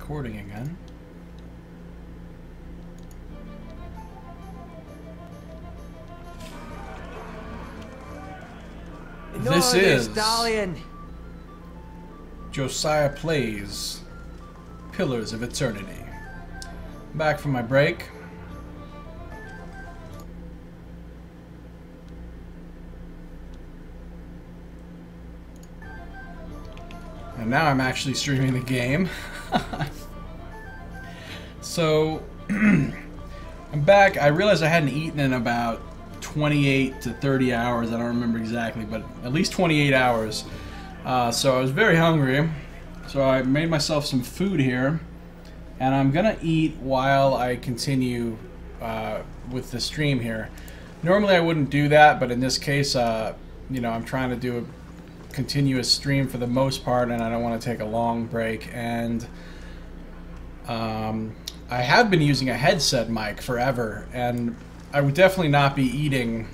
recording again. This is Stallion. Josiah Plays Pillars of Eternity. Back from my break. And now I'm actually streaming the game. So, I'm back. I realized I hadn't eaten in about 28 to 30 hours. I don't remember exactly, but at least 28 hours. So I was very hungry. So I made myself some food here. And I'm going to eat while I continue with the stream here. Normally I wouldn't do that, but in this case, you know, I'm trying to do a continuous stream for the most part, and I don't want to take a long break. And I have been using a headset mic forever, and I would definitely not be eating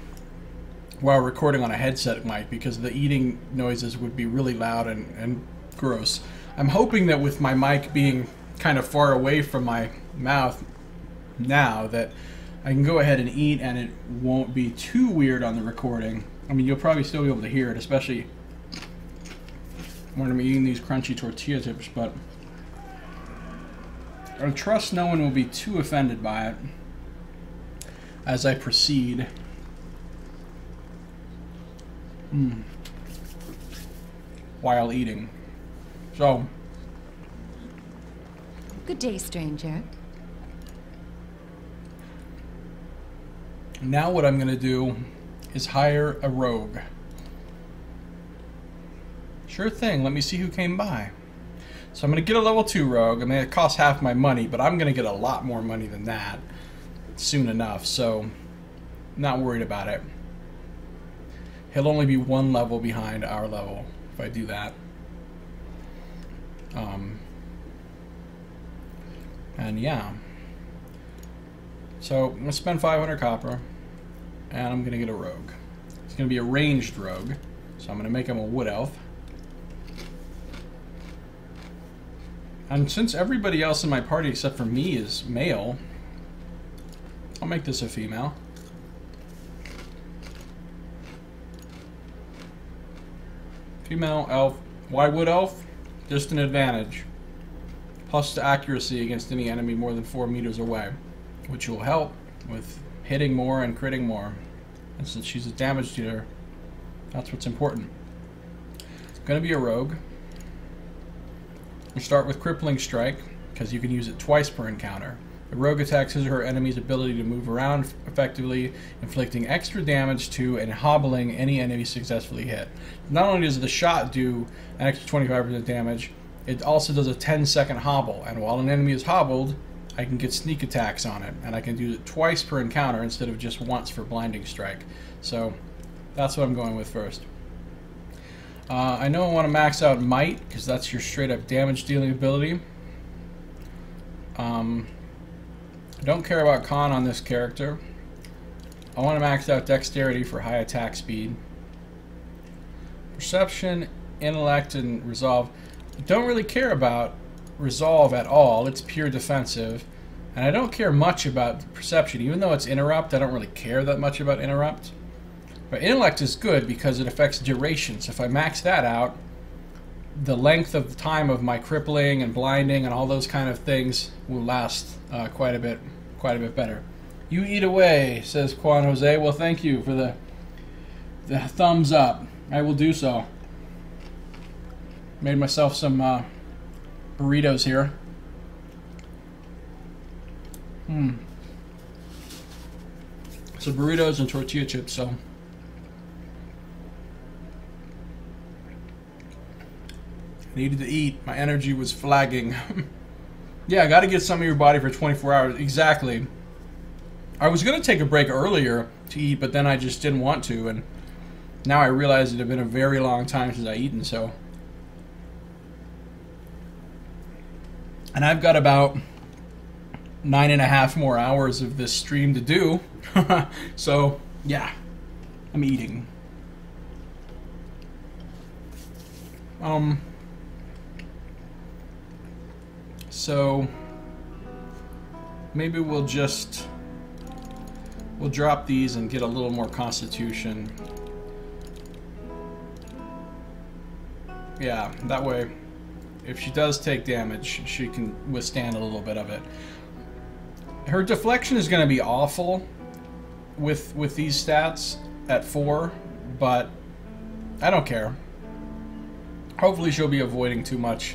while recording on a headset mic because the eating noises would be really loud and gross. I'm hoping that with my mic being kind of far away from my mouth now that I can go ahead and eat and it won't be too weird on the recording. I mean, you'll probably still be able to hear it, especially when I'm eating these crunchy tortilla chips, but I trust no one will be too offended by it as I proceed. While eating. So, good day, stranger. Now what I'm going to do is hire a rogue. Sure thing, let me see who came by. So I'm going to get a level 2 rogue. I mean, it costs half my money, but I'm going to get a lot more money than that soon enough, so not worried about it. He'll only be one level behind our level if I do that. And yeah. So I'm going to spend 500 copper, and I'm going to get a rogue. It's going to be a ranged rogue, so I'm going to make him a wood elf. And since everybody else in my party except for me is male, I'll make this a female. Female elf. Why wood elf? Just an advantage. Plus to accuracy against any enemy more than 4 meters away, which will help with hitting more and critting more. And since she's a damage dealer, that's what's important. It's going to be a rogue. We start with Crippling Strike, because you can use it twice per encounter. The rogue attacks his or her enemy's ability to move around effectively, inflicting extra damage to and hobbling any enemy successfully hit. Not only does the shot do an extra 25% damage, it also does a 10-second hobble, and while an enemy is hobbled, I can get sneak attacks on it, and I can do it twice per encounter instead of just once for Blinding Strike. So that's what I'm going with first. I know I want to max out Might, because that's your straight-up damage-dealing ability. I don't care about Con on this character. I want to max out Dexterity for high attack speed. Perception, Intellect, and Resolve. I don't really care about Resolve at all. It's pure defensive. And I don't care much about Perception. Even though it's Interrupt, I don't really care that much about Interrupt. But Intellect is good because it affects duration. So if I max that out, the length of the time of my crippling and blinding and all those kind of things will last quite a bit better. You eat away, says Juan Jose. Well, thank you for the thumbs up. I will do so. Made myself some burritos here. So burritos and tortilla chips, so. I needed to eat. My energy was flagging. Yeah, I got to get some of your body for 24 hours. Exactly. I was going to take a break earlier to eat, but then I just didn't want to, and now I realize it had been a very long time since I eaten, so. And I've got about 9.5 more hours of this stream to do. So, yeah, I'm eating. So maybe we'll drop these and get a little more constitution. Yeah, that way, if she does take damage, she can withstand a little bit of it. Her deflection is going to be awful with these stats at 4, but I don't care. Hopefully she'll be avoiding too much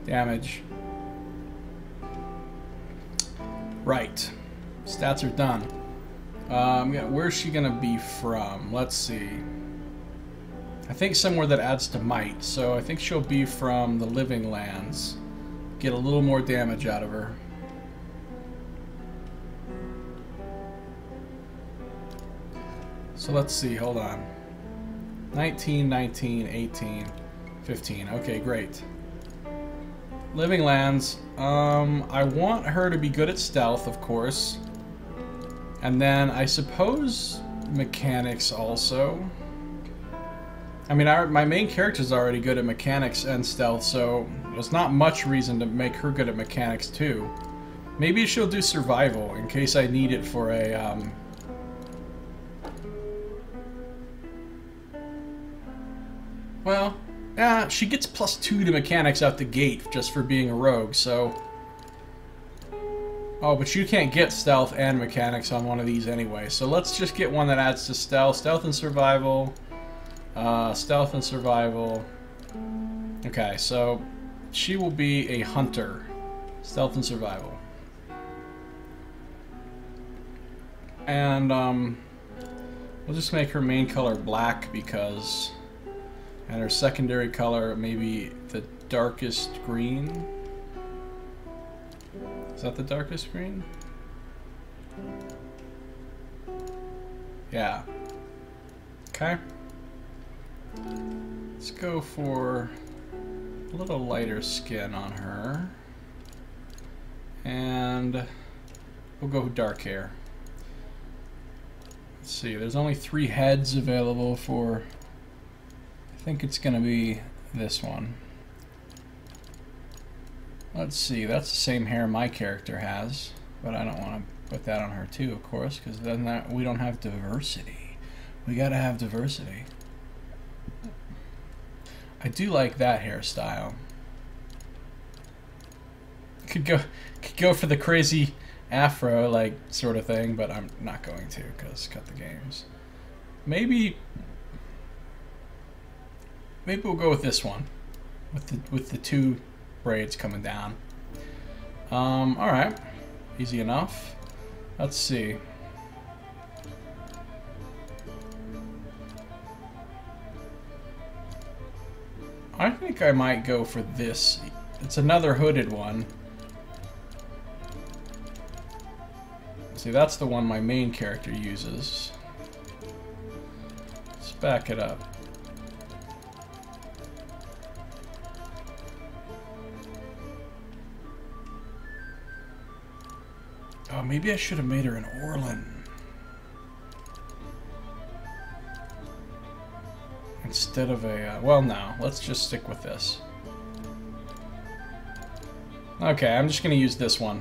damage. Right. Stats are done. Where's she going to be from? Let's see. I think somewhere that adds to might, so I think she'll be from the Living Lands. Get a little more damage out of her. So let's see, hold on. 19, 19, 18, 15. Okay, great. Living Lands. I want her to be good at stealth, of course. And then I suppose mechanics also. I mean, my main character's already good at mechanics and stealth, so there's not much reason to make her good at mechanics too. Maybe she'll do survival in case I need it for a well, yeah, she gets +2 to mechanics out the gate just for being a rogue, so... Oh, but you can't get stealth and mechanics on one of these anyway, so let's just get one that adds to stealth. Stealth and survival. Stealth and survival. Okay, so she will be a hunter. Stealth and survival. And, we'll just make her main color black because... And her secondary color, maybe the darkest green. Is that the darkest green? Yeah. Okay. Let's go for a little lighter skin on her. And we'll go dark hair. Let's see, there's only 3 heads available for... I think it's gonna be this one. Let's see, that's the same hair my character has, but I don't want to put that on her too, of course, because then we don't have diversity. We gotta have diversity. I do like that hairstyle. Could go for the crazy afro like sort of thing, but I'm not going to because cut the games. Maybe we'll go with this one, with the 2 braids coming down. All right, easy enough. Let's see. I think I might go for this. It's another hooded one. See, that's the one my main character uses. Let's back it up. Oh, maybe I should have made her an Orlin. Instead of a... well, no. Let's just stick with this. Okay, I'm just going to use this one.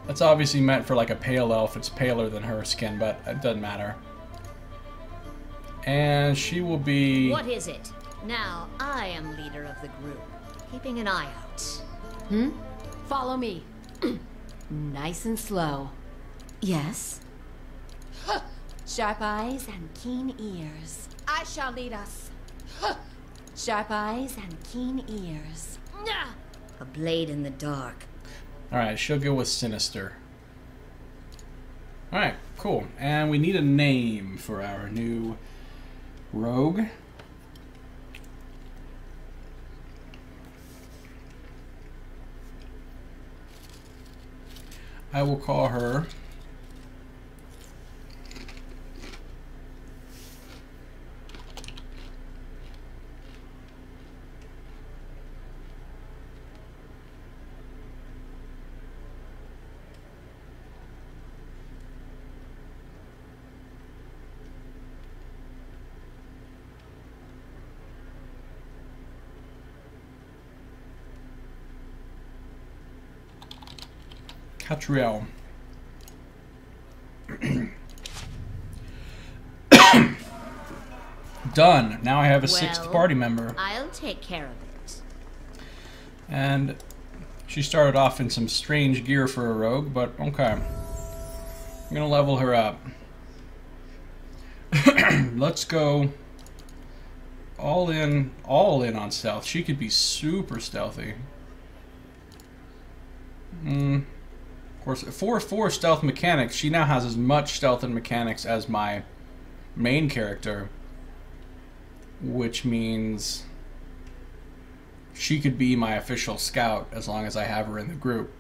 That's obviously meant for like a pale elf. It's paler than her skin, but it doesn't matter. And she will be... What is it? Now I am leader of the group, keeping an eye out. Follow me. Nice and slow. Yes? Sharp eyes and keen ears. I shall lead us. Sharp eyes and keen ears. A blade in the dark. Alright, she'll go with Sinister. Alright, cool. And we need a name for our new rogue. I will call her Catriel. Done. Now I have a sixth party member. I'll take care of it. And she started off in some strange gear for a rogue, but okay. I'm gonna level her up. Let's go all in on stealth. She could be super stealthy. Of course, for stealth mechanics, she now has as much stealth and mechanics as my main character, which means she could be my official scout as long as I have her in the group,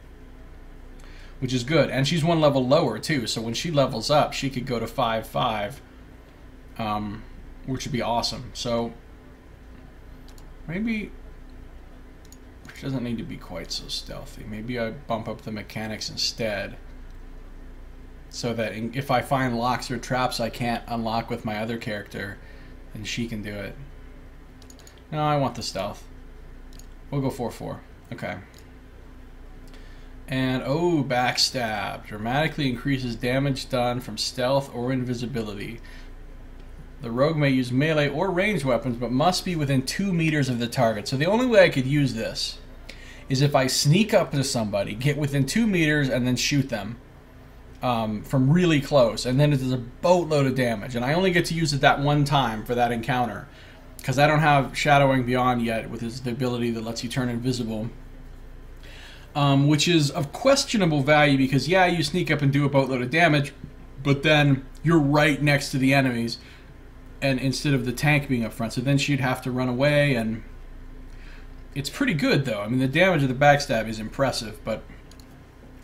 which is good. And she's one level lower too, so when she levels up, she could go to 5/5, which would be awesome. So maybe she doesn't need to be quite so stealthy. Maybe I bump up the mechanics instead, so that if I find locks or traps I can't unlock with my other character, then she can do it. No, I want the stealth. We'll go 4/4. Okay. And, oh, backstab. Dramatically increases damage done from stealth or invisibility. The rogue may use melee or ranged weapons, but must be within 2 meters of the target. So the only way I could use this is if I sneak up to somebody, get within 2 meters, and then shoot them from really close. And then it does a boatload of damage. And I only get to use it that one time for that encounter, because I don't have Shadowing Beyond yet, with the ability that lets you turn invisible. Which is of questionable value, because yeah, you sneak up and do a boatload of damage, but then you're right next to the enemies, and instead of the tank being up front, so then she'd have to run away. And it's pretty good though. I mean, the damage of the backstab is impressive, but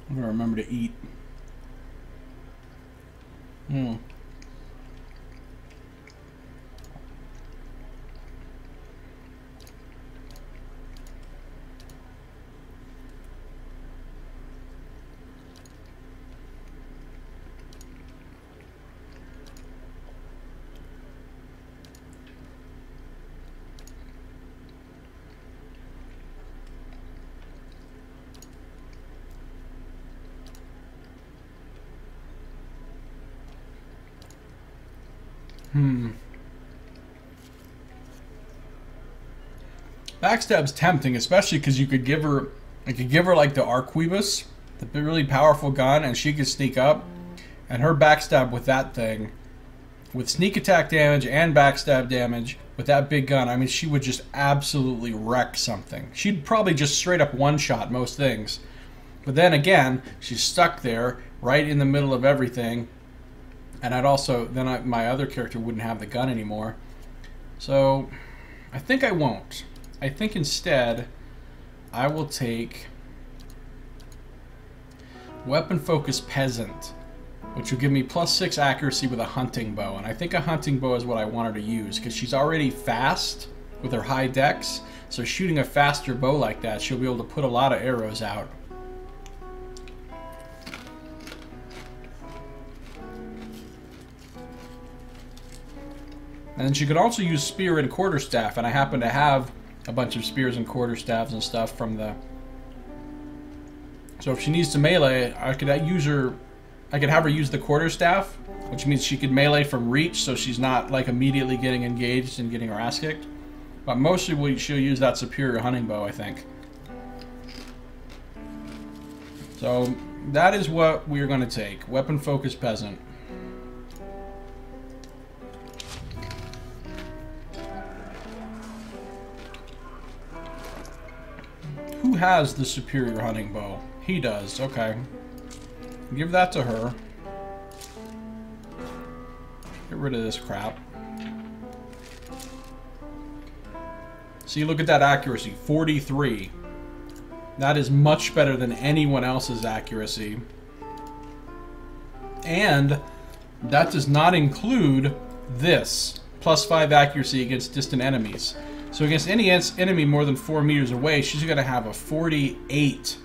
I'm gonna remember to eat. Backstab's tempting, especially because you could give her, like the Arquebus, the really powerful gun, and she could sneak up, and her backstab with that thing, with sneak attack damage and backstab damage with that big gun, I mean, she would just absolutely wreck something. She'd probably just straight up one-shot most things. But then again, she's stuck there, right in the middle of everything, and I'd also, then my other character wouldn't have the gun anymore. So, I think I won't. I think instead, I will take Weapon Focus Peasant, which will give me +6 accuracy with a hunting bow. And I think a hunting bow is what I want her to use, because she's already fast with her high dex, so shooting a faster bow like that, she'll be able to put a lot of arrows out. And then she could also use spear and quarterstaff, and I happen to have a bunch of spears and quarterstaffs and stuff from the... So if she needs to melee, I could have her use the quarterstaff, which means she could melee from reach, so she's not like immediately getting engaged and getting her ass kicked. But mostly she'll use that superior hunting bow, I think. So that is what we're going to take. Weapon Focus Peasant. Who has the superior hunting bow? He does, okay. Give that to her. Get rid of this crap. See, look at that accuracy, 43. That is much better than anyone else's accuracy. And that does not include this, +5 accuracy against distant enemies. So against any enemy more than 4 meters away, she's going to have a 48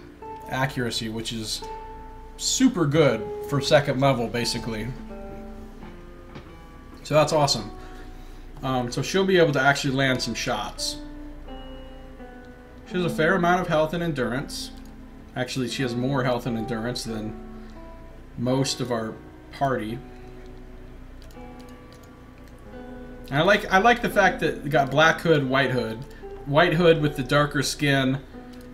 accuracy, which is super good for second level, basically. So that's awesome. So she'll be able to actually land some shots. She has a fair amount of health and endurance. Actually, she has more health and endurance than most of our party. And I like the fact that we got Black Hood, White Hood. White Hood with the darker skin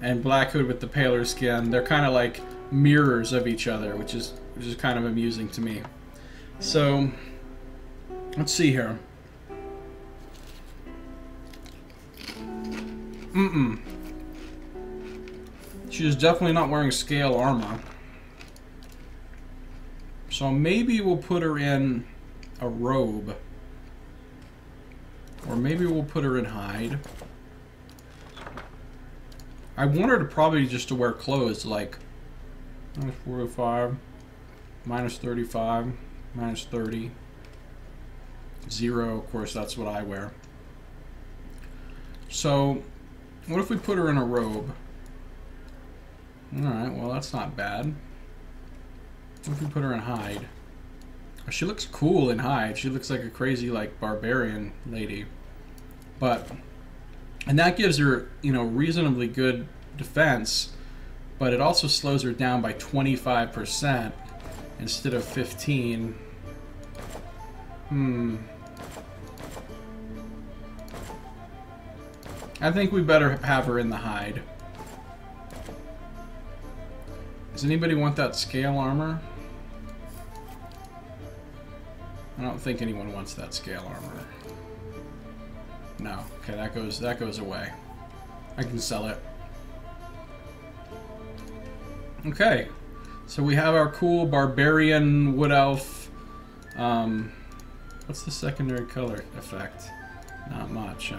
and Black Hood with the paler skin. They're kind of like mirrors of each other, which is kind of amusing to me. So, let's see here. She is definitely not wearing scale armor. So maybe we'll put her in a robe. Or maybe we'll put her in hide. I want her to probably just to wear clothes like minus 45, minus 35, minus 30, 0. Of course, that's what I wear. So, what if we put her in a robe? Alright, well, that's not bad. What if we put her in hide? She looks cool in hide. She looks like a crazy, like, barbarian lady. But, and that gives her, you know, reasonably good defense, but it also slows her down by 25% instead of 15. I think we better have her in the hide. Does anybody want that scale armor? I don't think anyone wants that scale armor. No. Okay, that goes away. I can sell it. Okay. So we have our cool barbarian wood elf. What's the secondary color effect? Not much, huh?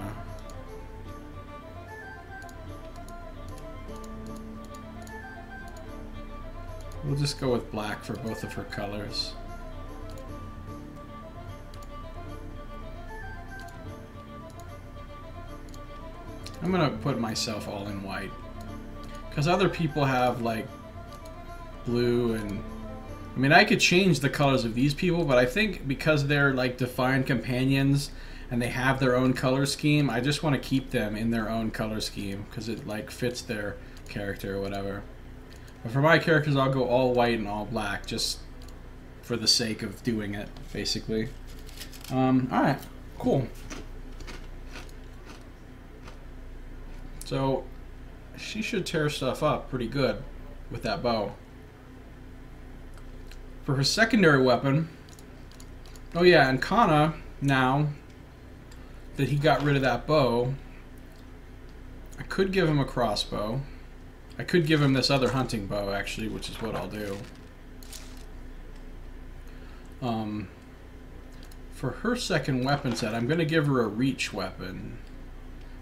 We'll just go with black for both of her colors. I'm gonna put myself all in white. Because other people have, like, blue and... I mean, I could change the colors of these people, but I think because they're, like, defined companions and they have their own color scheme, I just want to keep them in their own color scheme because it, like, fits their character or whatever. But for my characters, I'll go all white and all black, just for the sake of doing it, basically. Alright, cool. So, she should tear stuff up pretty good with that bow. For her secondary weapon... Oh yeah, and Kana, now that he got rid of that bow, I could give him a crossbow. I could give him this other hunting bow, actually, which is what I'll do. For her second weapon set, I'm going to give her a reach weapon.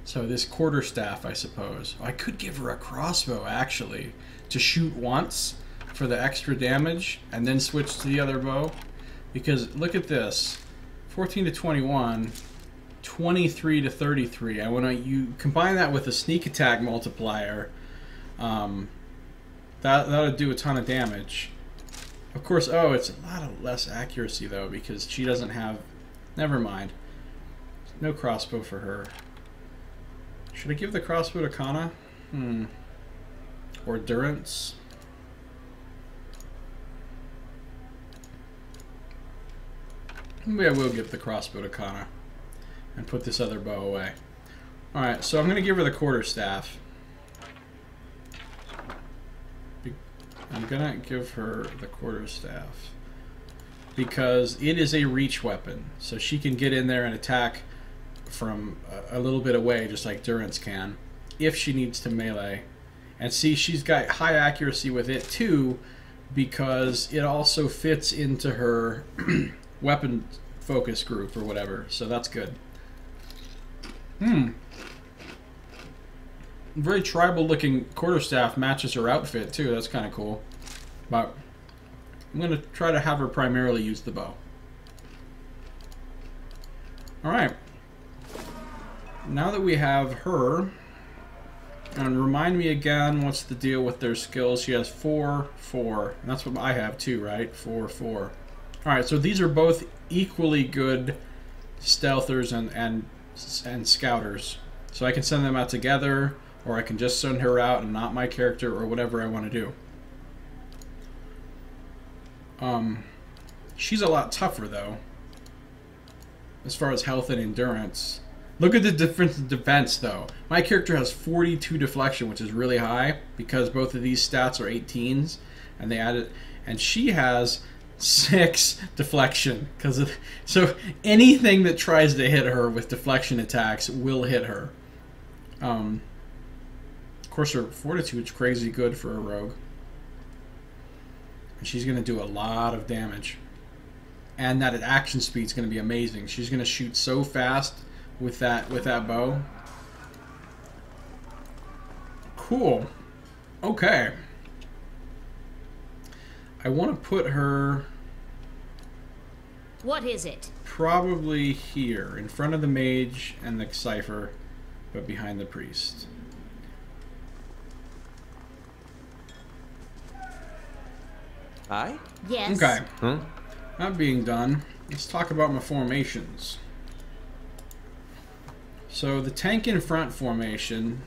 So this quarterstaff, I suppose. I could give her a crossbow, actually, to shoot once for the extra damage, and then switch to the other bow. Because, look at this. 14 to 21, 23 to 33. I want to... You combine that with a sneak attack multiplier... that would do a ton of damage. Of course, oh, it's a lot of less accuracy, though, because she doesn't have... Never mind. No crossbow for her. Should I give the crossbow to Kana? Or Durance? Maybe I will give the crossbow to Kana. And put this other bow away. Alright, so I'm going to give her the quarterstaff. I'm gonna give her the quarterstaff because it is a reach weapon, so she can get in there and attack from a little bit away, just like Durance can, if she needs to melee. And see, she's got high accuracy with it too, because it also fits into her weapon focus group or whatever, so that's good. Very tribal looking quarterstaff matches her outfit too, that's kind of cool. But I'm going to try to have her primarily use the bow. Alright. Now that we have her, and remind me again what's the deal with their skills. She has 4, 4, and that's what I have too, right? 4, 4. Alright, so these are both equally good stealthers and scouters. So I can send them out together, or I can just send her out and not my character, or whatever I want to do. She's a lot tougher, though, as far as health and endurance. Look at the difference in defense, though. My character has 42 deflection, which is really high, because both of these stats are 18s, and they added, and she has 6 deflection. So anything that tries to hit her with deflection attacks will hit her. Of course, her fortitude's crazy good for a rogue. And she's going to do a lot of damage. And that action speed's going to be amazing. She's going to shoot so fast with that bow. Cool. Okay. I want to put her... What is it? Probably here, in front of the mage and the cipher, but behind the priest. Aye? Yes. Okay. Huh? That being done, let's talk about my formations. So the tank in front formation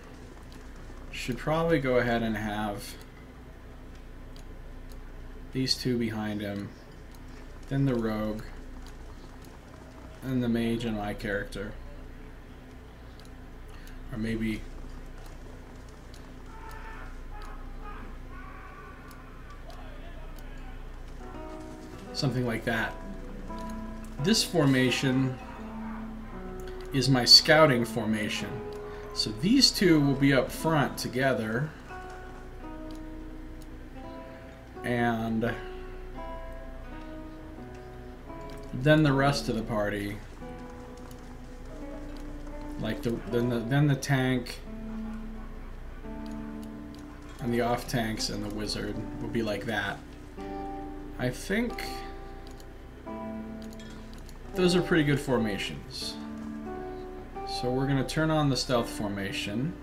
should probably go ahead and have these two behind him, then the rogue, and the mage and my character. Or maybe... something like that. This formation is my scouting formation. So these two will be up front together. And then the rest of the party, like then the tank and the off tanks and the wizard will be like that. I think those are pretty good formations. So we're going to turn on the stealth formation,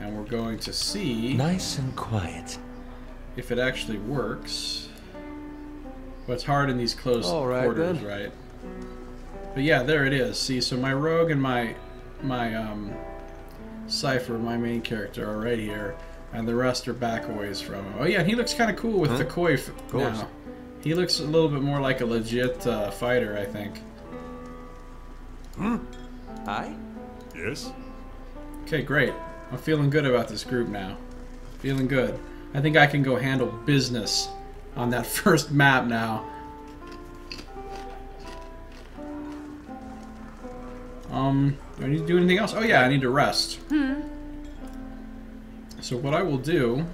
and we're going to see Nice and quiet. if it actually works. But it's hard in these close quarters, then. right? But yeah, there it is. See, so my rogue and my cipher, my main character, are right here, and the rest are back a ways from him. Oh yeah, he looks kind of cool with the koi now. He looks a little bit more like a legit fighter, I think. Aye? Yes? Okay, great. I'm feeling good about this group now. Feeling good. I think I can go handle business on that first map now. Do I need to do anything else? Oh yeah, I need to rest. So what I will do...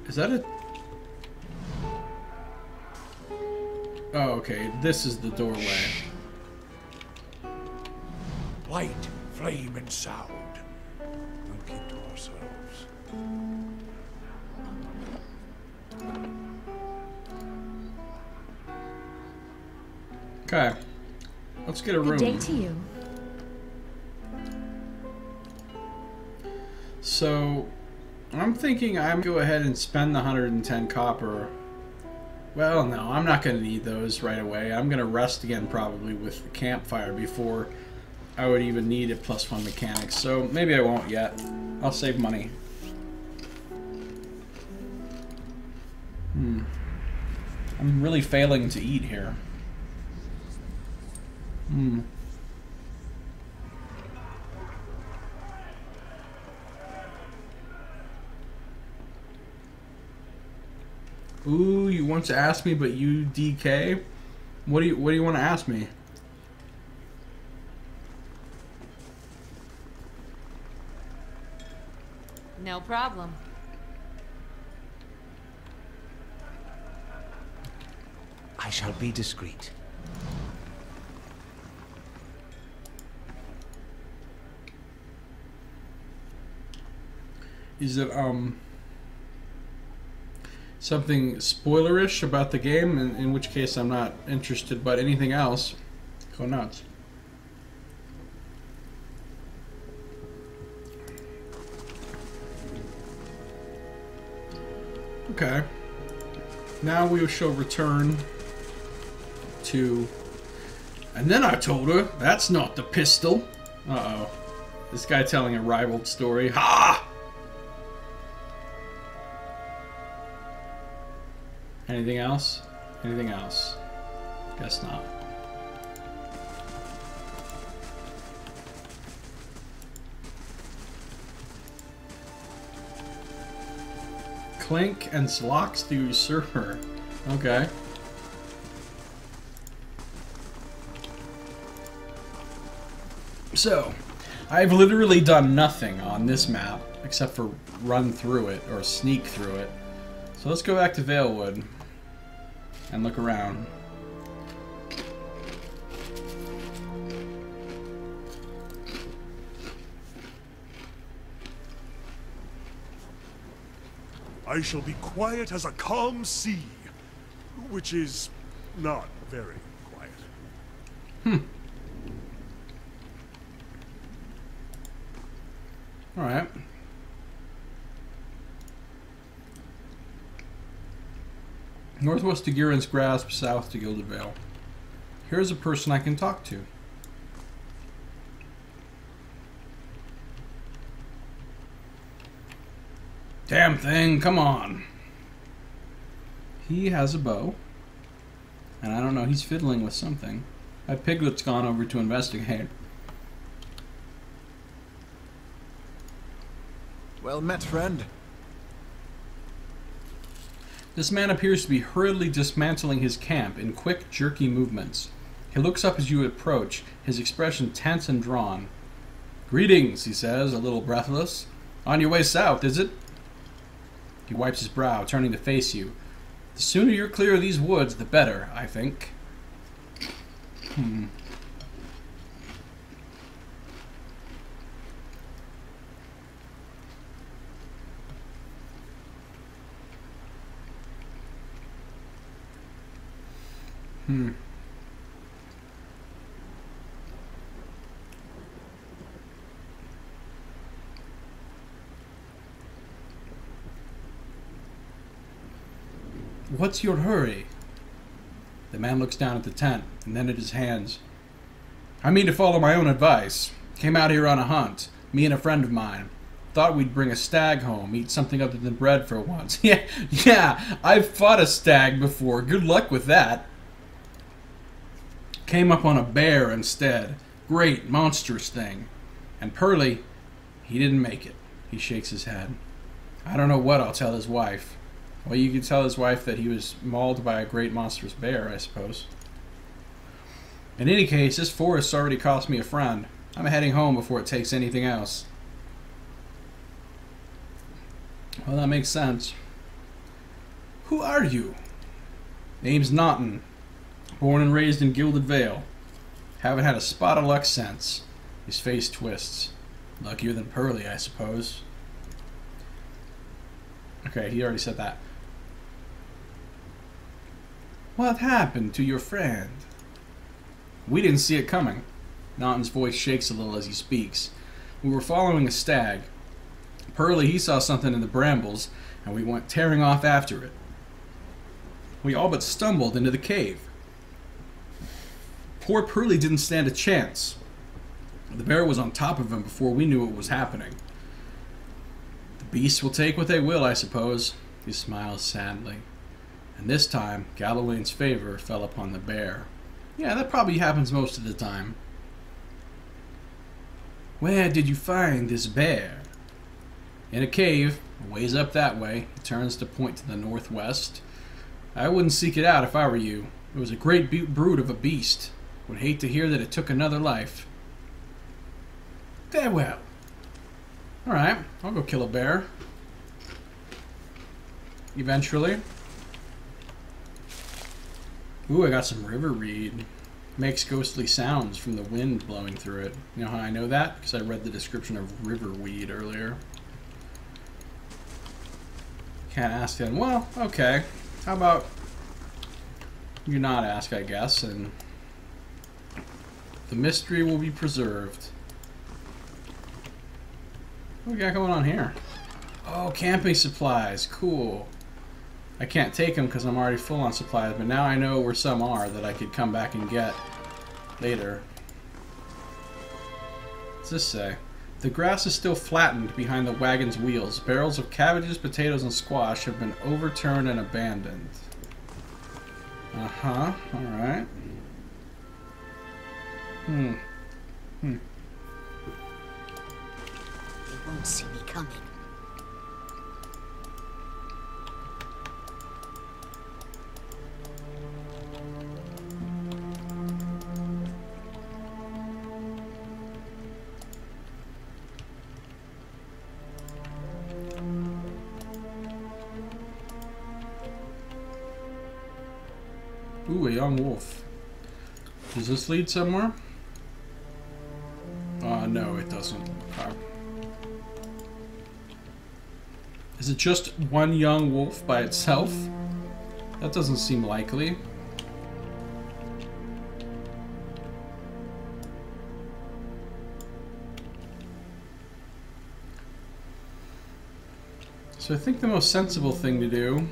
Is that a... Oh, okay. This is the doorway. Light, flame, and sound. We'll keep to ourselves. Okay. Let's get a room. Good day to you. So, I'm thinking I'm going to go ahead and spend the 110 copper. Well, no, I'm not going to need those right away. I'm going to rest again probably with the campfire before I would even need a +1 mechanics. So, maybe I won't yet. I'll save money. I'm really failing to eat here. Ooh, you want to ask me, but you DK? What do you want to ask me? No problem. I shall be discreet. Is it something spoilerish about the game? In which case I'm not interested, but anything else, go nuts. Okay. Now we shall return to... And then I told her, that's not the pistol. Uh-oh. This guy telling a ribald story. Ha! Anything else? Anything else? Guess not. Clink and Slox the Usurper. Okay. So, I've literally done nothing on this map except for run through it or sneak through it. So let's go back to Valewood and look around. I shall be quiet as a calm sea, which is not very quiet. Alright. Northwest to Giron's Grasp, south to Gilded Vale. Here's a person I can talk to. Damn thing, come on. He has a bow. And I don't know, he's fiddling with something. My piglet's gone over to investigate. Well met, friend. This man appears to be hurriedly dismantling his camp in quick, jerky movements. He looks up as you approach, his expression tense and drawn. Greetings, he says, a little breathless. On your way south, is it? He wipes his brow, turning to face you. The sooner you're clear of these woods, the better, I think. What's your hurry? The man looks down at the tent, and then at his hands. I mean to follow my own advice. Came out here on a hunt, me and a friend of mine. Thought we'd bring a stag home, eat something other than bread for once. Yeah, I've fought a stag before. Good luck with that. Came up on a bear instead. Great, monstrous thing. And Pearly, he didn't make it. He shakes his head. I don't know what I'll tell his wife. Well, you could tell his wife that he was mauled by a great monstrous bear, I suppose. In any case, this forest's already cost me a friend. I'm heading home before it takes anything else. Well, that makes sense. Who are you? Name's Naughton. Born and raised in Gilded Vale. Haven't had a spot of luck since. His face twists. Luckier than Pearly, I suppose. Okay, he already said that. What happened to your friend? We didn't see it coming. Naughton's voice shakes a little as he speaks. We were following a stag. Pearly, he saw something in the brambles, and we went tearing off after it. We all but stumbled into the cave. Poor Pearly didn't stand a chance. The bear was on top of him before we knew what was happening. The beasts will take what they will, I suppose. He smiles sadly. And this time, Galawain's favor fell upon the bear. Yeah, that probably happens most of the time. Where did you find this bear? In a cave, a ways up that way. He turns to point to the northwest. I wouldn't seek it out if I were you. It was a great brute of a beast. Would hate to hear that it took another life. Farewell. Alright, I'll go kill a bear. Eventually. Ooh, I got some river reed. Makes ghostly sounds from the wind blowing through it. You know how I know that? Because I read the description of river weed earlier. Can't ask him. Well, okay. How about you not ask, I guess, and the mystery will be preserved. What we got going on here? Oh, camping supplies. Cool. I can't take them because I'm already full on supplies, but now I know where some are that I could come back and get later. What's this say? The grass is still flattened behind the wagon's wheels. Barrels of cabbages, potatoes, and squash have been overturned and abandoned. Uh-huh. Alright. They won't see me coming. Ooh, a young wolf. Does this lead somewhere? No, it doesn't. Is it just one young wolf by itself? That doesn't seem likely. So I think the most sensible thing to do,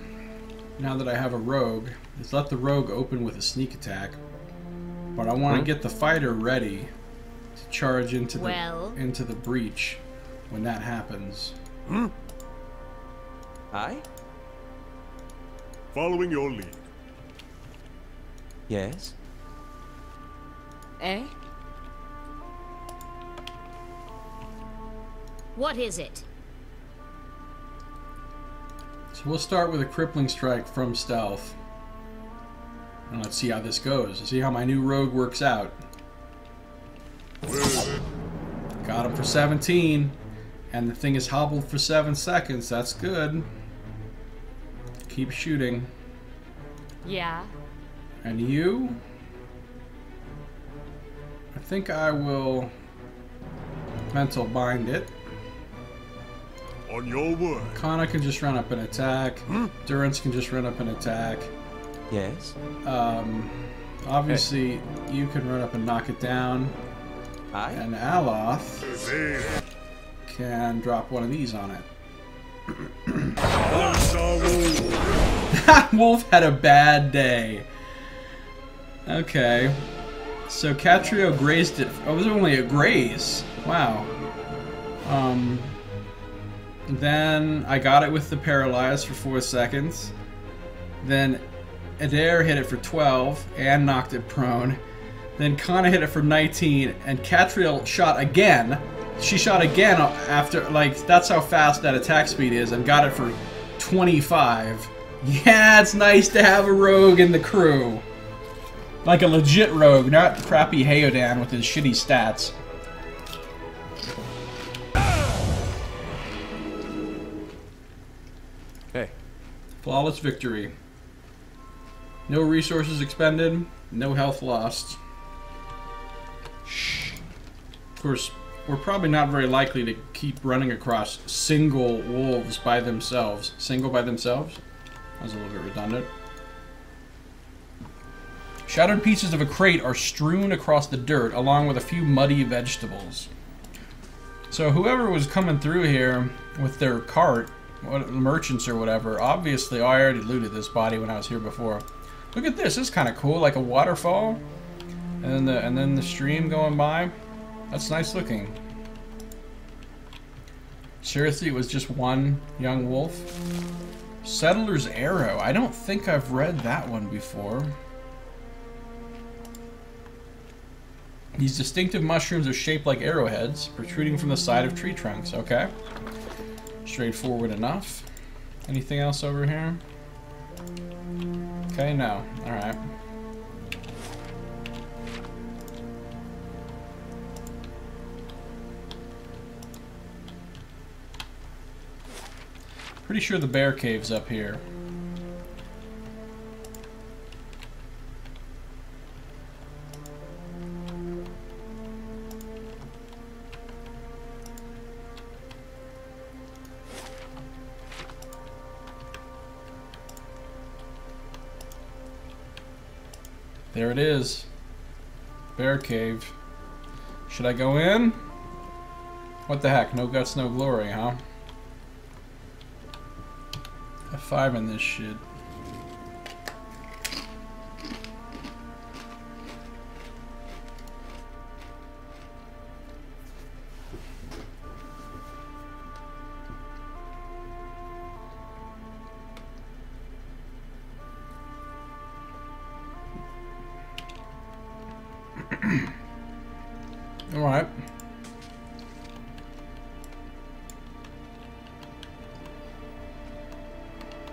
now that I have a rogue, is let the rogue open with a sneak attack. But I want to get the fighter ready to charge into the breach when that happens. Aye? Following your lead. Yes? Eh? What is it? So we'll start with a crippling strike from stealth. And let's see how this goes. Let's see how my new rogue works out. Got him for 17. And the thing is hobbled for 7 seconds. That's good. Keep shooting. Yeah. And you? I think I will mental bind it. On your word. Kana can just run up and attack. Durance can just run up and attack. Yes? Obviously, you can run up and knock it down. Aye? And Aloth can drop one of these on it. That wolf had a bad day. Okay. So Catrio grazed it. Oh, it was only a graze. Wow. Then I got it with the paralyze for 4 seconds. Then Adair hit it for 12 and knocked it prone. Then Kana hit it for 19 and Catriel shot again. She shot again after, like, that's how fast that attack speed is, and got it for 25. Yeah, it's nice to have a rogue in the crew. Like a legit rogue, not crappy Heodan with his shitty stats. Hey. Flawless victory. No resources expended, no health lost. Of course, we're probably not very likely to keep running across single wolves by themselves. Single by themselves? That was a little bit redundant. Shattered pieces of a crate are strewn across the dirt, along with a few muddy vegetables. So whoever was coming through here with their cart, merchants or whatever, obviously, oh, I already looted this body when I was here before. Look at this, this is kind of cool, like a waterfall. And then the stream going by. That's nice looking. Seriously, it was just one young wolf? Settler's Arrow. I don't think I've read that one before. These distinctive mushrooms are shaped like arrowheads, protruding from the side of tree trunks. Okay. Straightforward enough. Anything else over here? Okay, no. Alright. Pretty sure the bear cave's up here. There it is. Bear cave. Should I go in? What the heck? No guts, no glory, huh? F5 in this shit. Alright.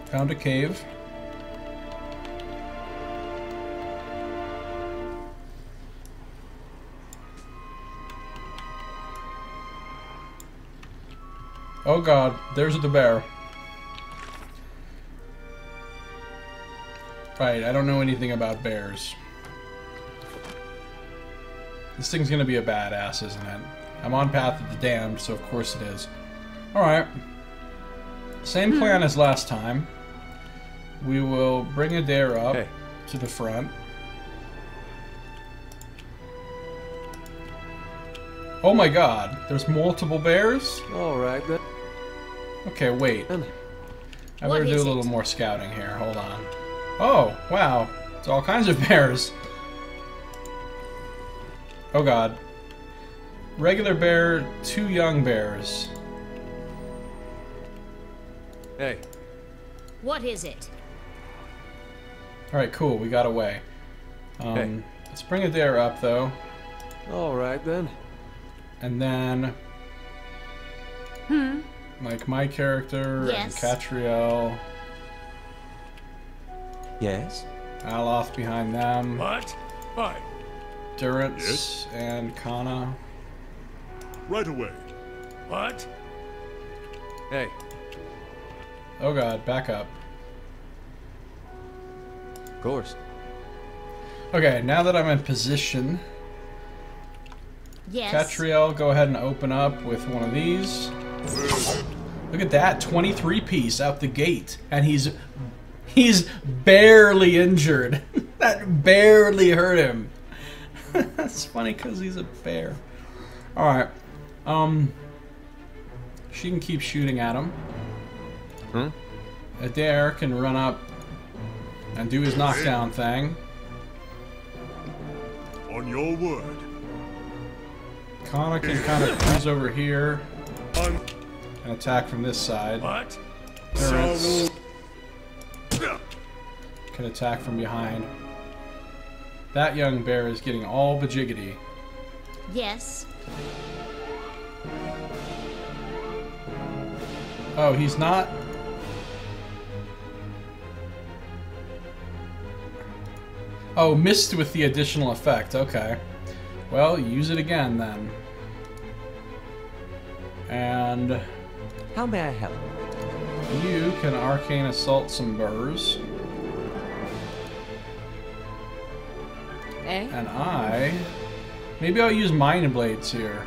Found a cave. Oh god, there's the bear. Right, I don't know anything about bears. This thing's gonna be a badass, isn't it? I'm on Path of the Damned, so of course it is. Alright. Same plan as last time. We will bring Adair up to the front. Oh my god, there's multiple bears? Alright then. Okay, wait. I better do a little more scouting here. Hold on. Oh, wow. It's all kinds of bears. Oh god. Regular bear, 2 young bears. Hey. What is it? Alright, cool. We got away. Let's bring Adair up, though. Alright then. And then... like my character, Yes. and Catriel. Yes? Aloth behind them. What? Hi. Durance Yes? and Kana. Right away. What? Hey. Oh god, back up. Of course. Okay, now that I'm in position, Yes. Catriel, go ahead and open up with one of these. Look at that, 23 piece out the gate, and he's barely injured. That barely hurt him. That's funny because he's a bear. All right, she can keep shooting at him. Adair can run up and do his knockdown thing. On your word. Kana can kind of cruise over here On and attack from this side. what? Durance can attack from behind. That young bear is getting all bajiggity. Yes. Oh, he's not? Oh, missed with the additional effect. Okay. Well, use it again then. And How may I help? you can arcane assault some burrs. Eh? And maybe I'll use Mind Blades here.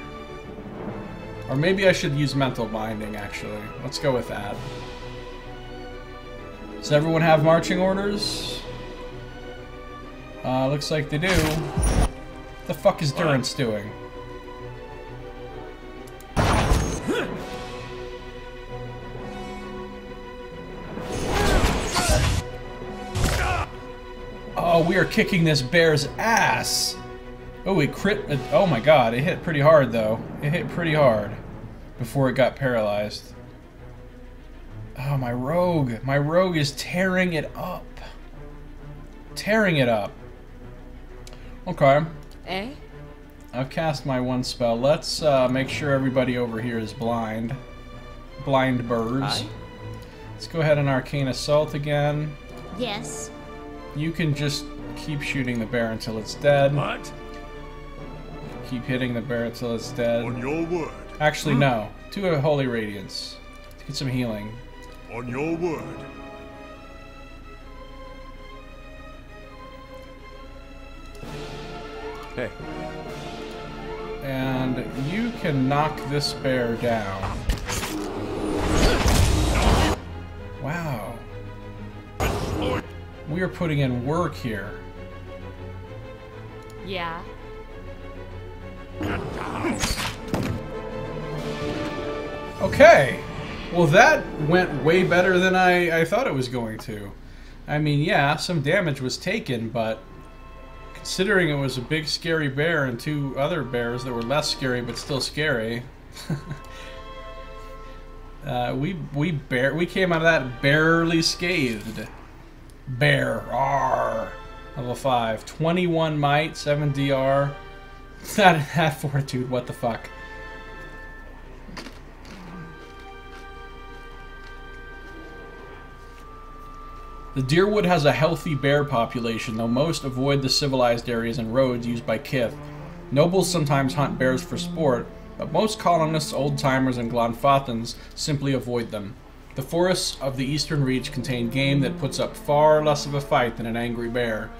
Or maybe I should use Mental Binding, actually. Let's go with that. Does everyone have marching orders? Looks like they do. What the fuck is Durance doing? Oh, we are kicking this bear's ass! Oh, it crit. Oh my god, it hit pretty hard though. It hit pretty hard before it got paralyzed. Oh, my rogue. My rogue is tearing it up. Tearing it up. Okay. Eh? I've cast my one spell. Let's make sure everybody over here is blind. Blind birds. Aye. Let's go ahead and Arcane Assault again. Yes. You can just keep shooting the bear until it's dead. What? Keep hitting the bear until it's dead. On your word. Actually, no. Do a Holy Radiance. Let's get some healing. On your word. Hey. And you can knock this bear down. Wow. We are putting in work here. Yeah. Okay. Well, that went way better than I thought it was going to. I mean, yeah, some damage was taken, but considering it was a big scary bear and 2 other bears that were less scary but still scary, we came out of that barely scathed. Bear, R, level 5, 21 might, 7 DR, That fortitude, what the fuck? The Deerwood has a healthy bear population, though most avoid the civilized areas and roads used by Kith. Nobles sometimes hunt bears for sport, but most colonists, old-timers, and Glonfathans simply avoid them. The forests of the Eastern Reach contain game that puts up far less of a fight than an angry bear.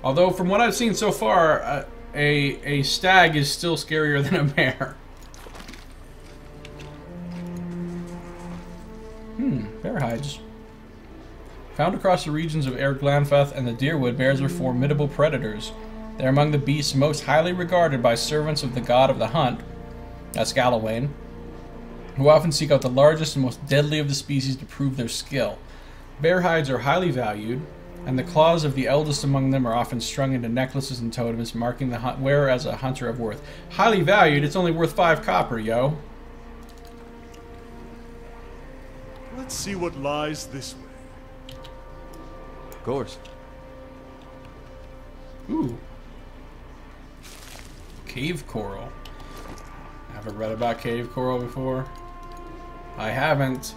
Although, from what I've seen so far, a stag is still scarier than a bear. Bear hides. Found across the regions of Air Glanfath and the Deerwood, bears are formidable predators. They are among the beasts most highly regarded by servants of the god of the hunt, that's Galawain, who often seek out the largest and most deadly of the species to prove their skill. Bear hides are highly valued, and the claws of the eldest among them are often strung into necklaces and totems, marking the wearer as a hunter of worth. Highly valued? It's only worth 5 copper, yo. Let's see what lies this way. Of course. Ooh. Cave coral. Ever read about cave coral before? I haven't.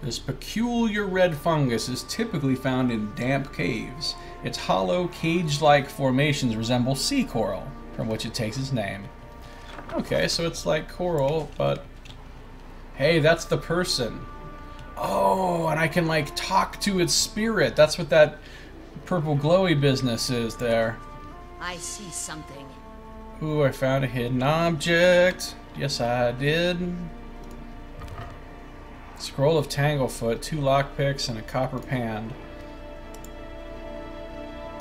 This peculiar red fungus is typically found in damp caves. Its hollow, cage-like formations resemble sea coral, from which it takes its name. Okay, so it's like coral, but... Hey, that's the person. Oh, and I can, like, talk to its spirit. That's what that purple glowy business is there. I see something. Ooh, I found a hidden object. Yes, I did. Scroll of Tanglefoot, 2 lockpicks, and a copper pan.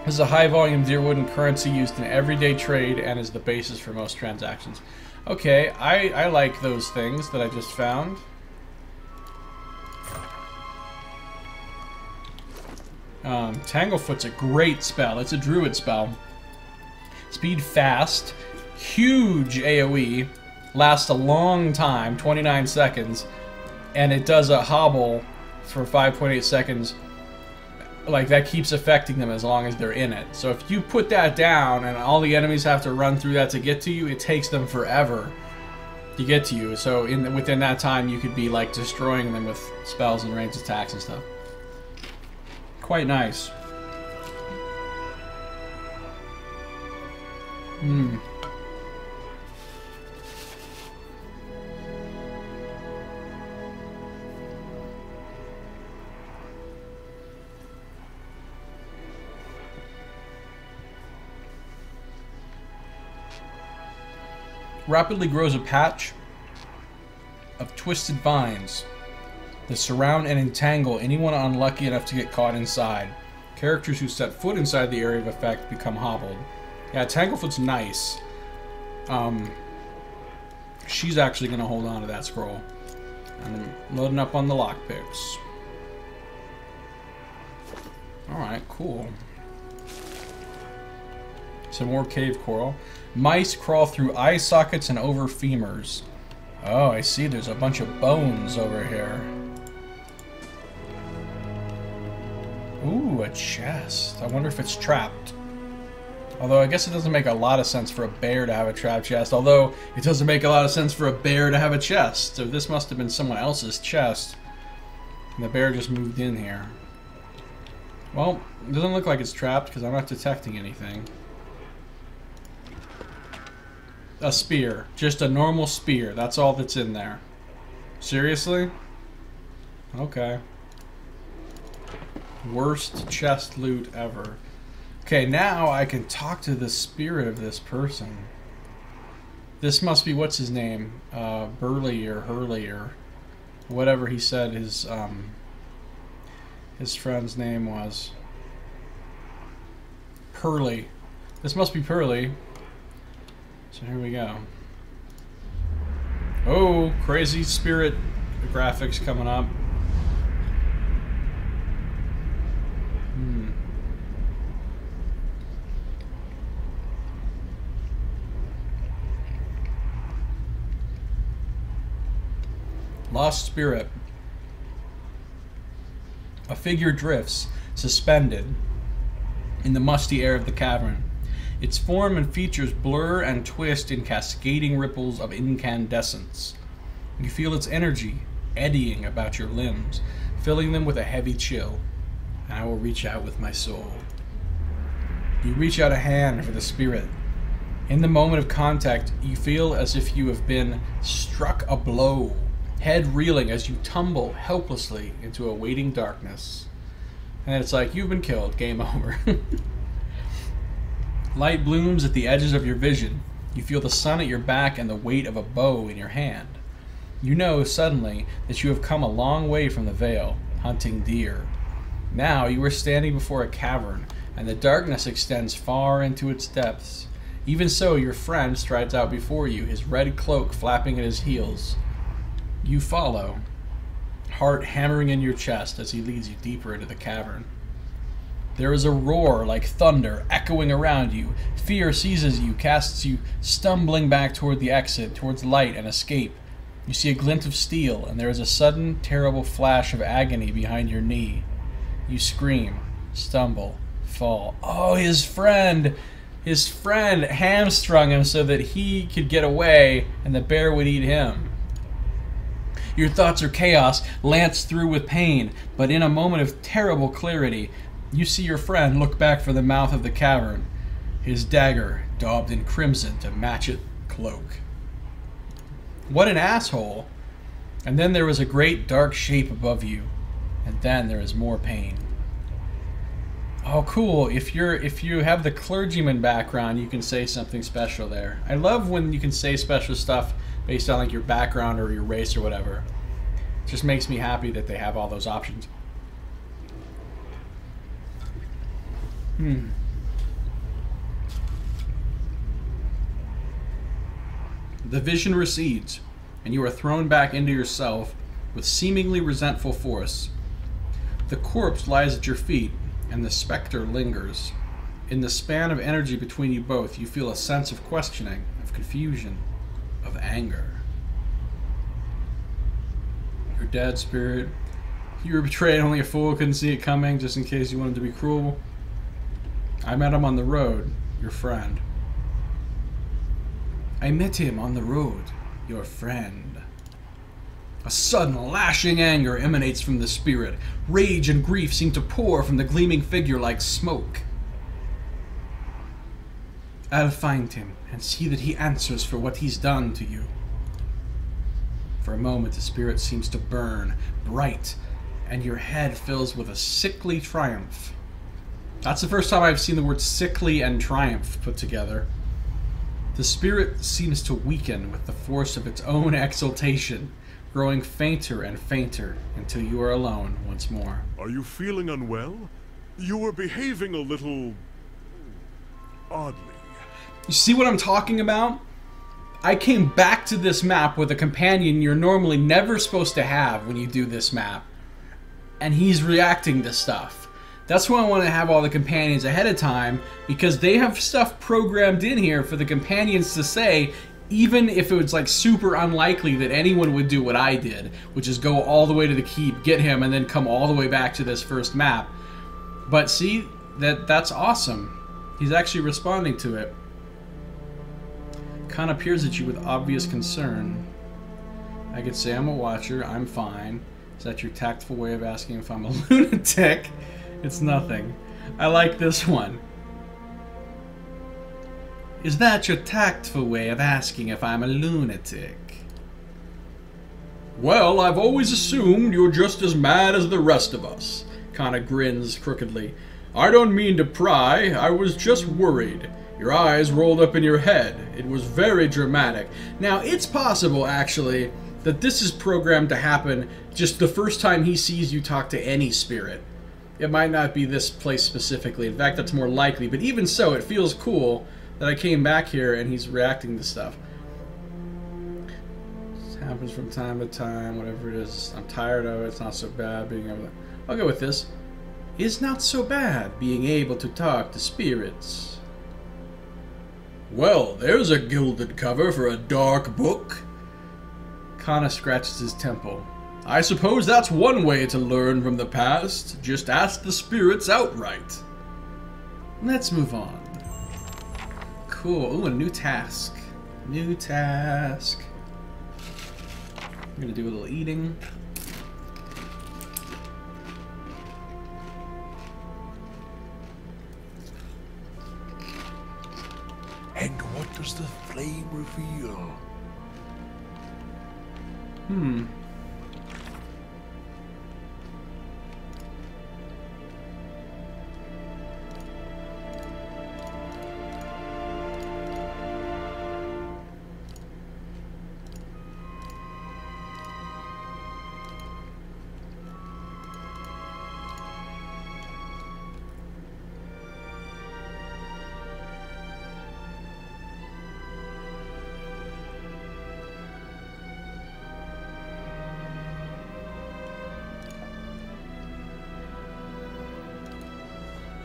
This is a high-volume Deerwood currency used in everyday trade and is the basis for most transactions. Okay, I like those things that I just found. Tanglefoot's a great spell. It's a druid spell. Speed fast, huge AoE, lasts a long time, 29 seconds, and it does a hobble for 5.8 seconds. Like, that keeps affecting them as long as they're in it. So if you put that down and all the enemies have to run through that to get to you, it takes them forever to get to you. So within that time, you could be, like, destroying them with spells and ranged attacks and stuff. Quite nice. Rapidly grows a patch of twisted vines that surround and entangle anyone unlucky enough to get caught inside. Characters who set foot inside the area of effect become hobbled. Yeah, Tanglefoot's nice. She's actually going to hold on to that scroll. I'm loading up on the lockpicks. Alright, cool. Some more cave coral. Mice crawl through eye sockets and over femurs. Oh, I see. There's a bunch of bones over here. Ooh, a chest. I wonder if it's trapped. Although, I guess it doesn't make a lot of sense for a bear to have a trapped chest. Although, it doesn't make a lot of sense for a bear to have a chest. So this must have been someone else's chest. And the bear just moved in here. Well, it doesn't look like it's trapped because I'm not detecting anything. A spear. Just a normal spear. That's all that's in there. Seriously? Okay. Worst chest loot ever. Okay, now I can talk to the spirit of this person. This must be, what's his name? Burley or Hurley or whatever he said his friend's name was. Pearly. This must be Pearly. So here we go. Oh, crazy spirit graphics coming up. Lost spirit. A figure drifts, suspended, in the musty air of the cavern. Its form and features blur and twist in cascading ripples of incandescence. You feel its energy eddying about your limbs, filling them with a heavy chill. And I will reach out with my soul. You reach out a hand for the spirit. In the moment of contact, you feel as if you have been struck a blow, head reeling as you tumble helplessly into a waiting darkness. And it's like, you've been killed, game over. Light blooms at the edges of your vision. You feel the sun at your back and the weight of a bow in your hand. You know suddenly that you have come a long way from the Vale, hunting deer. Now you are standing before a cavern, and the darkness extends far into its depths. Even so, your friend strides out before you, his red cloak flapping at his heels. You follow, heart hammering in your chest as he leads you deeper into the cavern. There is a roar like thunder echoing around you. Fear seizes you, casts you stumbling back toward the exit, towards light and escape. You see a glint of steel, and there is a sudden, terrible flash of agony behind your knee. You scream, stumble, fall. Oh, his friend! His friend hamstrung him so that he could get away and the bear would eat him. Your thoughts are chaos, lanced through with pain, but in a moment of terrible clarity, you see your friend look back for the mouth of the cavern, his dagger daubed in crimson to match its cloak. What an asshole! And then there is a great dark shape above you, and then there is more pain. Oh, cool. If you have the clergyman background, you can say something special there. I love when you can say special stuff based on like your background or your race or whatever. It just makes me happy that they have all those options. The vision recedes, and you are thrown back into yourself with seemingly resentful force. The corpse lies at your feet, and the specter lingers. In the span of energy between you both, you feel a sense of questioning, of confusion, of anger. Your dead spirit. You were betrayed, only a fool couldn't see it coming, just in case you wanted to be cruel. I met him on the road, your friend. I met him on the road, your friend. A sudden, lashing anger emanates from the spirit. Rage and grief seem to pour from the gleaming figure like smoke. I'll find him and see that he answers for what he's done to you. For a moment, the spirit seems to burn, bright, and your head fills with a sickly triumph. That's the first time I've seen the word sickly and triumph put together. The spirit seems to weaken with the force of its own exultation, growing fainter and fainter until you are alone once more. Are you feeling unwell? You were behaving a little oddly. You see what I'm talking about? I came back to this map with a companion you're normally never supposed to have when you do this map. And he's reacting to stuff. That's why I want to have all the companions ahead of time, because they have stuff programmed in here for the companions to say, even if it was like super unlikely that anyone would do what I did, which is go all the way to the keep, get him, and then come all the way back to this first map. But see, that's awesome. He's actually responding to it. Kind of peers at you with obvious concern. I could say I'm a watcher, I'm fine. Is that your tactful way of asking if I'm a lunatic? It's nothing. I like this one. Is that your tactful way of asking if I'm a lunatic? Well, I've always assumed you're just as mad as the rest of us. Kinda grins crookedly. I don't mean to pry, I was just worried. Your eyes rolled up in your head. It was very dramatic. Now, it's possible, actually, that this is programmed to happen just the first time he sees you talk to any spirit. It might not be this place specifically. In fact, that's more likely. But even so, it feels cool that I came back here and he's reacting to stuff. This happens from time to time, whatever it is. I'm tired of it. It's not so bad being able to... I'll go with this. It's not so bad being able to talk to spirits. Well, there's a gilded cover for a dark book. Kana scratches his temple. I suppose that's one way to learn from the past. Just ask the spirits outright. Let's move on. Cool. Ooh, a new task. New task. I'm gonna do a little eating. And what does the flame reveal? Hmm.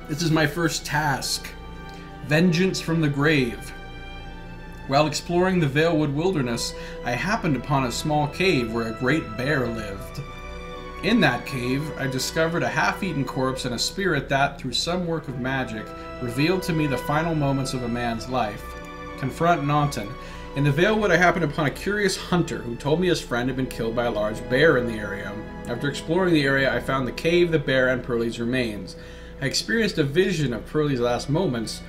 This is my first task. Vengeance from the Grave. While exploring the Valewood Wilderness, I happened upon a small cave where a great bear lived. In that cave, I discovered a half-eaten corpse and a spirit that, through some work of magic, revealed to me the final moments of a man's life. Confront Naunton. In the Valewood, I happened upon a curious hunter who told me his friend had been killed by a large bear in the area. After exploring the area, I found the cave, the bear, and Pearlie's remains. I experienced a vision of Pearlie's last moments,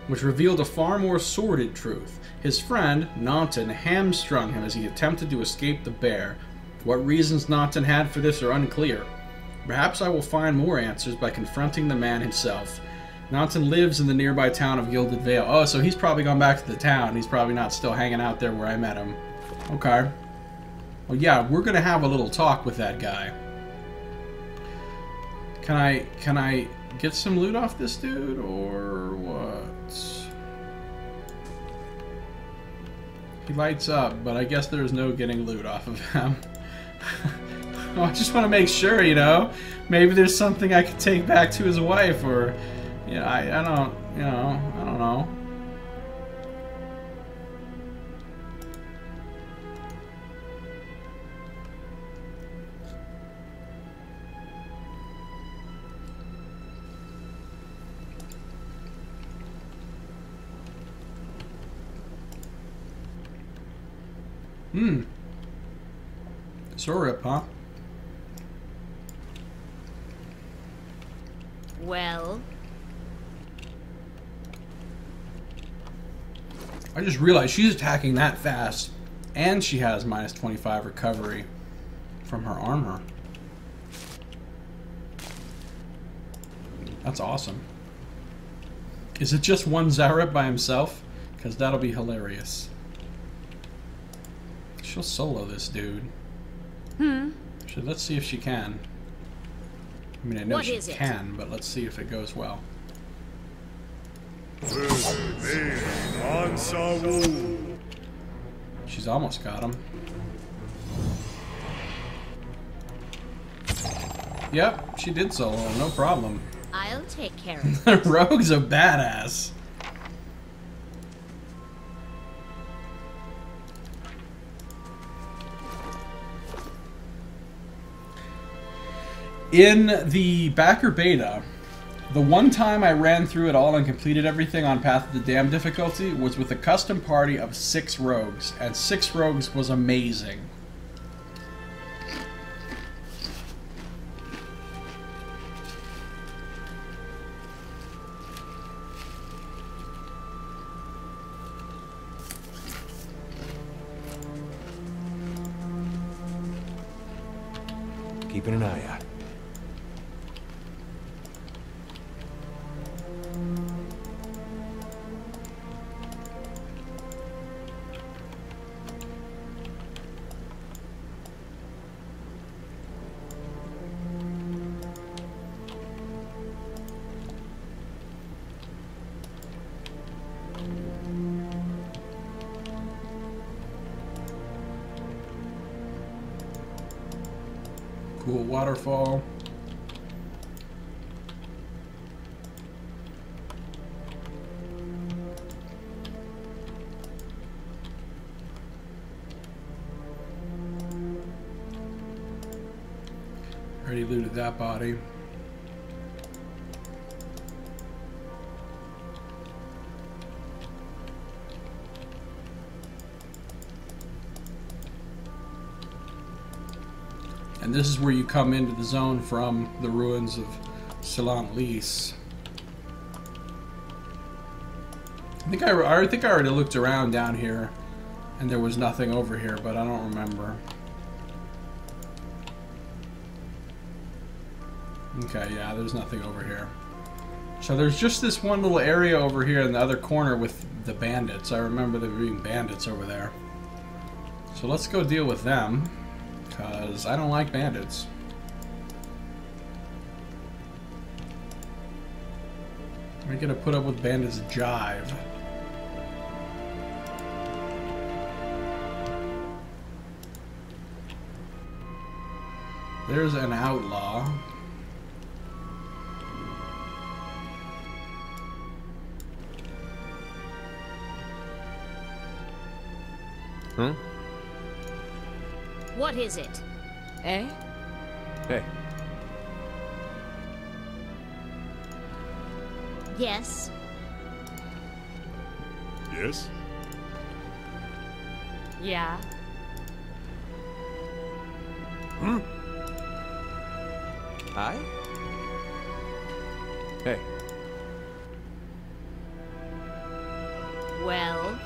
which revealed a far more sordid truth. His friend, Naunton, hamstrung him as he attempted to escape the bear. What reasons Naunton had for this are unclear. Perhaps I will find more answers by confronting the man himself. Naunton lives in the nearby town of Gilded Vale. Oh, so he's probably gone back to the town. He's probably not still hanging out there where I met him. Okay. Well, yeah, we're gonna have a little talk with that guy. Can I get some loot off this dude, or what? He lights up, but I guess there's no getting loot off of him. Well, I just want to make sure, you know. Maybe there's something I could take back to his wife, or, you know, I don't, you know, I don't know. Sorip, huh? Well, I just realized she's attacking that fast, and she has minus 25 recovery from her armor. That's awesome. Is it just one Zarep by himself? Because that'll be hilarious. She'll solo this dude. Let's see if she can. I mean, I know she can, but let's see if it goes well. She's almost got him. Yep, she did solo, no problem. I'll take care of The rogue's a badass. In the backer beta, the one time I ran through it all and completed everything on Path of the Damned difficulty was with a custom party of 6 rogues, and 6 rogues was amazing. Keeping an eye out. Cool waterfall. Already looted that body. And this is where you come into the zone from the ruins of Silant Lys. I think I already looked around down here, and there was nothing over here, but I don't remember. Okay, yeah, there's nothing over here. So there's just this one little area over here in the other corner with the bandits. I remember there being bandits over there. So let's go deal with them, because I don't like bandits. We're gonna put up with bandits' jive. There's an outlaw. Huh? What is it? Eh? Hey. Yes. Yes? Yeah. Hmm? Hi? Hey. Well.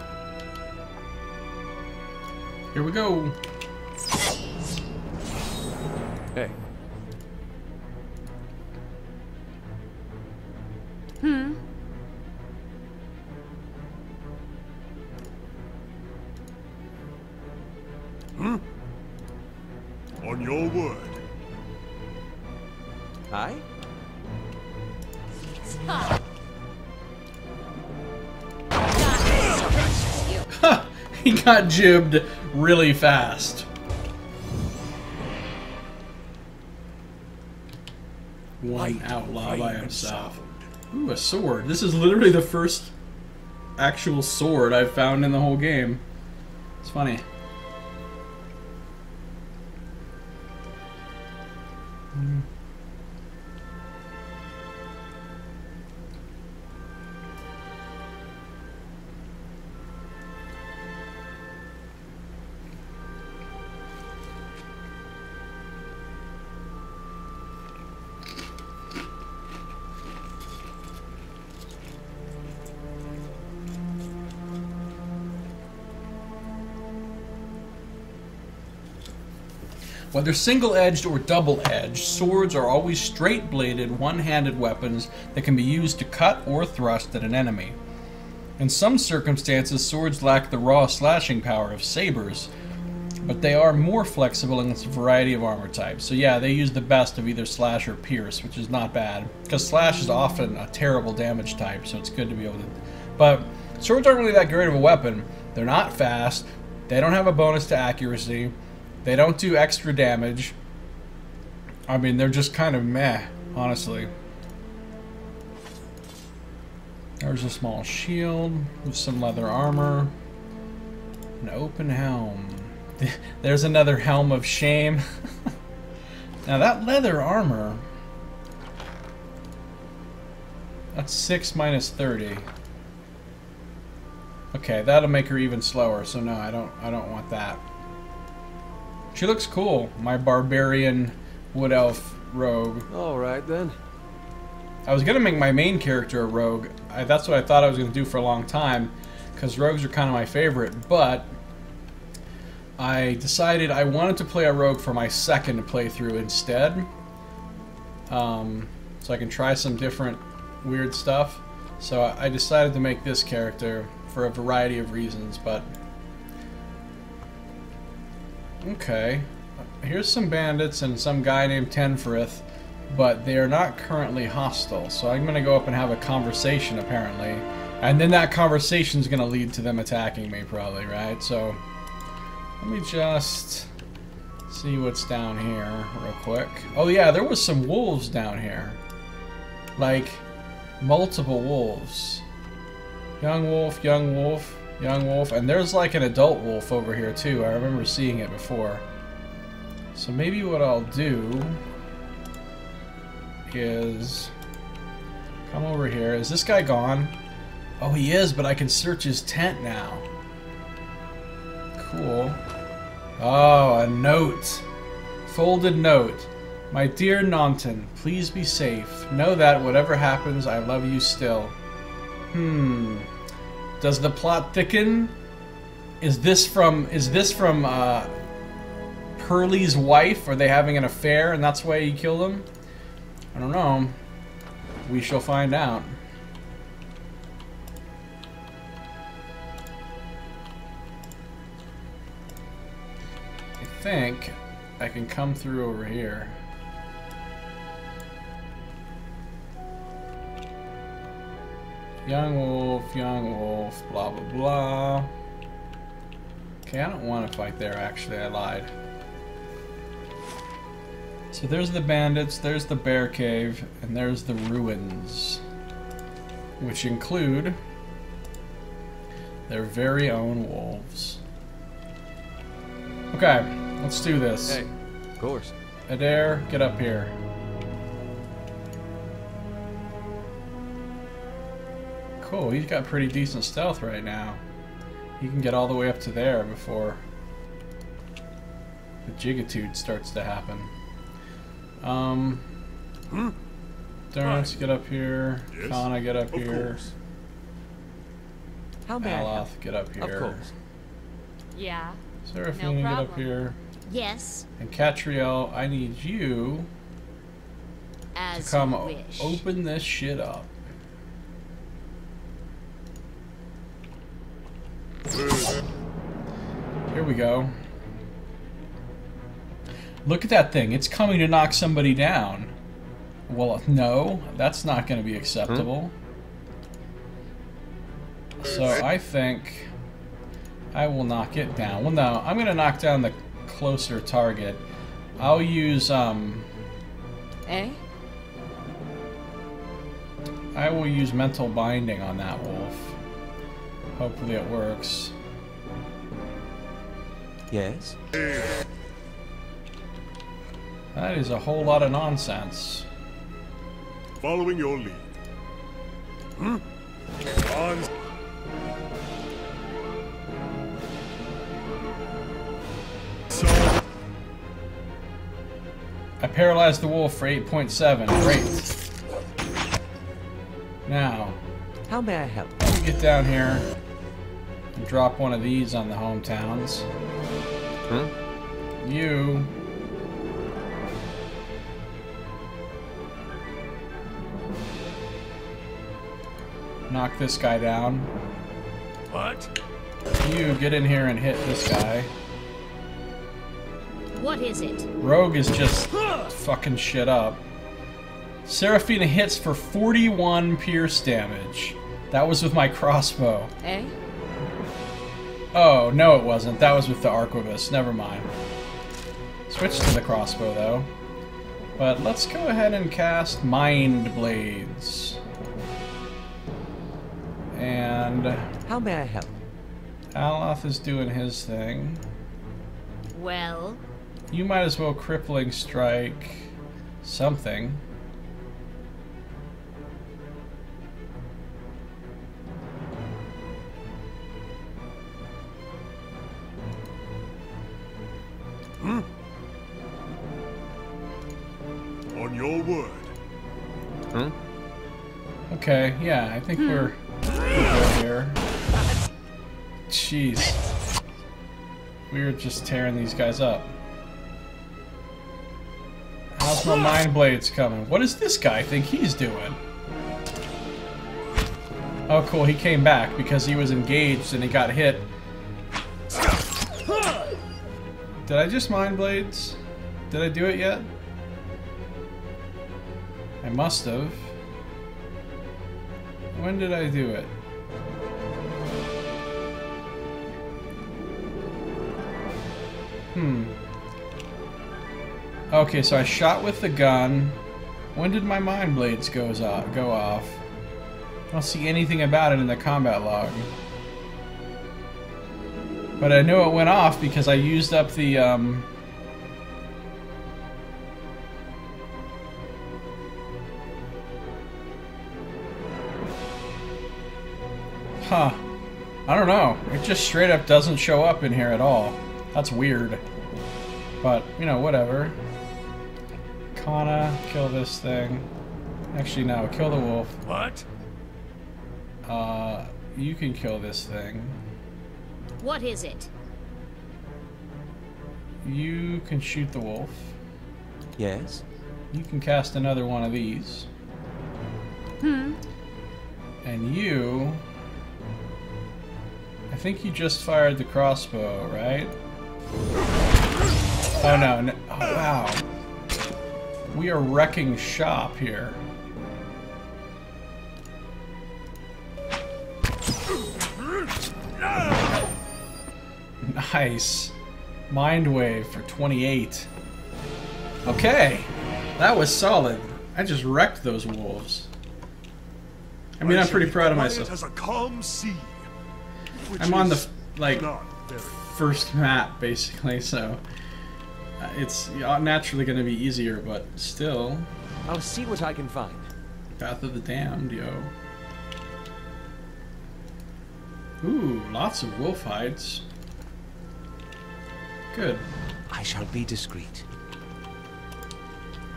Here we go. Hey. Hmm. Hmm? On your word. Hi? Stop. He got jibbed really fast. One outlaw by himself. Ooh, a sword. This is literally the first actual sword I've found in the whole game. It's funny. Whether single-edged or double-edged, swords are always straight-bladed, one-handed weapons that can be used to cut or thrust at an enemy. In some circumstances, swords lack the raw slashing power of sabers, but they are more flexible against a variety of armor types. So yeah, they use the best of either slash or pierce, which is not bad, because slash is often a terrible damage type, so it's good to be able to... But swords aren't really that great of a weapon. They're not fast, they don't have a bonus to accuracy, they don't do extra damage. I mean, they're just kind of meh, honestly. There's a small shield with some leather armor. An open helm. There's another helm of shame. Now that leather armor... That's 6 minus 30. Okay, that'll make her even slower, so no, I don't want that. She looks cool, my barbarian wood elf rogue. Alright then. I was gonna make my main character a rogue. That's what I thought I was gonna do for a long time, because rogues are kind of my favorite, but I decided I wanted to play a rogue for my second playthrough instead. So I can try some different weird stuff. So I decided to make this character for a variety of reasons, but... Okay, here's some bandits and some guy named Tenferith, but they are not currently hostile, so I'm going to go up and have a conversation, apparently. And then that conversation is going to lead to them attacking me, probably, right? So, let me just see what's down here real quick. Oh yeah, there was some wolves down here. Like, multiple wolves. Young wolf, young wolf. Young wolf, and there's like an adult wolf over here too. I remember seeing it before. So maybe what I'll do is come over here. Is this guy gone? Oh, he is, but I can search his tent now. Cool. Oh, a note. Folded note. My dear Naunton, please be safe. Know that whatever happens, I love you still. Does the plot thicken? Is this from Hurley's wife? Are they having an affair and that's why he killed him? I don't know. We shall find out. I think I can come through over here. Young wolf, blah blah blah. Okay, I don't want to fight there, actually, I lied. So there's the bandits, there's the bear cave, and there's the ruins. Which include their very own wolves. Okay, let's do this. Hey, of course. Adair, get up here. Cool, he's got pretty decent stealth right now. He can get all the way up to there before the jigitude starts to happen. Durance, get up here. Yes? Kana, get up Of here. course. How may I help? Aloth, get up here. Of course. Yeah. Seraphina, No get up problem. here. Yes, And Catriel, I need you to as come you wish. open this shit up. Here we go. Look at that thing. It's coming to knock somebody down. Well, no, that's not going to be acceptable. So I think I will knock it down. Well, no, I'm going to knock down the closer target. I'll use, Eh? I will use mental binding on that wolf. Hopefully it works. Yes. That is a whole lot of nonsense. Following your lead. On. So, I paralyzed the wolf for 8.7. Great. Now, How may I help? let me get down here and drop one of these on the hometowns. You knock this guy down. what? You get in here and hit this guy. What is it? Rogue is just fucking shit up. Seraphina hits for 41 pierce damage. That was with my crossbow. Eh? Oh, no it wasn't. That was with the arquebus. Never mind. Switch to the crossbow, though. But let's go ahead and cast Mind Blades. And How may I help? Aloth is doing his thing. Well, You might as well Crippling Strike something. On your word. Okay, yeah, I think we're good here. Jeez. We're just tearing these guys up. How's my Mind Blades coming? What does this guy think he's doing? Oh, cool, he came back because he was engaged and he got hit. Did I just Mind Blades? Did I do it yet? I must have. When did I do it? Okay, so I shot with the gun. When did my Mind Blades go off? I don't see anything about it in the combat log. But I know it went off because I used up the, Huh. I don't know. It just straight up doesn't show up in here at all. That's weird. But, you know, whatever. Kana, kill this thing. Actually, no, kill the wolf. What? You can kill this thing. What is it? You can shoot the wolf. Yes? You can cast another one of these. And you... I think you just fired the crossbow, right? Oh no, no. Oh wow. We are wrecking shop here. Nice. Mind wave for 28. Okay. That was solid. I just wrecked those wolves. I mean, I'm pretty proud of myself. As a calm sea, I'm on the, like, not very first map, basically, so it's naturally going to be easier, but still. I'll see what I can find. Path of the Damned, yo. Ooh, lots of wolf hides. Good. I shall be discreet.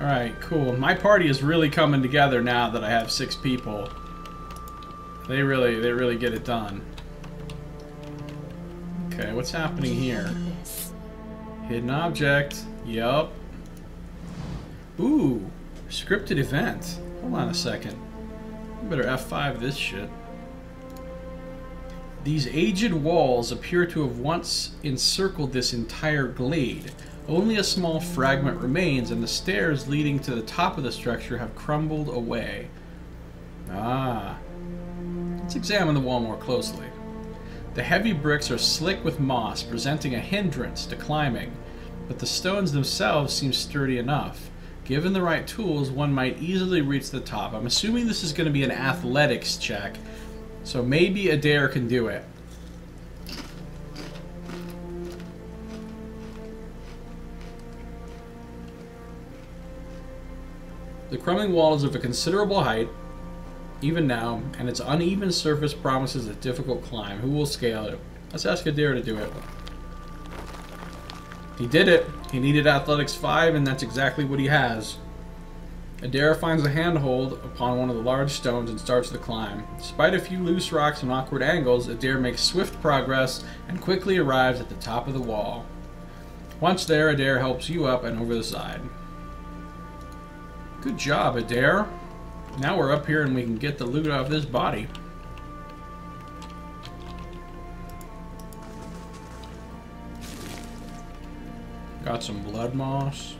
Alright, cool. My party is really coming together now that I have 6 people. They really get it done. Okay, what's happening here? Hidden object. Yup. Ooh, scripted event. Hold on a second. I better F5 this shit. These aged walls appear to have once encircled this entire glade. Only a small fragment remains, and the stairs leading to the top of the structure have crumbled away. Ah. Let's examine the wall more closely. The heavy bricks are slick with moss, presenting a hindrance to climbing, but the stones themselves seem sturdy enough. Given the right tools, one might easily reach the top. I'm assuming this is going to be an athletics check, so maybe Adair can do it. The crumbling wall is of a considerable height, even now, and its uneven surface promises a difficult climb. Who will scale it? Let's ask Adair to do it. He did it. He needed Athletics 5, and that's exactly what he has. Adair finds a handhold upon one of the large stones and starts the climb. Despite a few loose rocks and awkward angles, Adair makes swift progress and quickly arrives at the top of the wall. Once there, Adair helps you up and over the side. Good job, Adair. Now we're up here and we can get the loot off this body. Got some blood moss.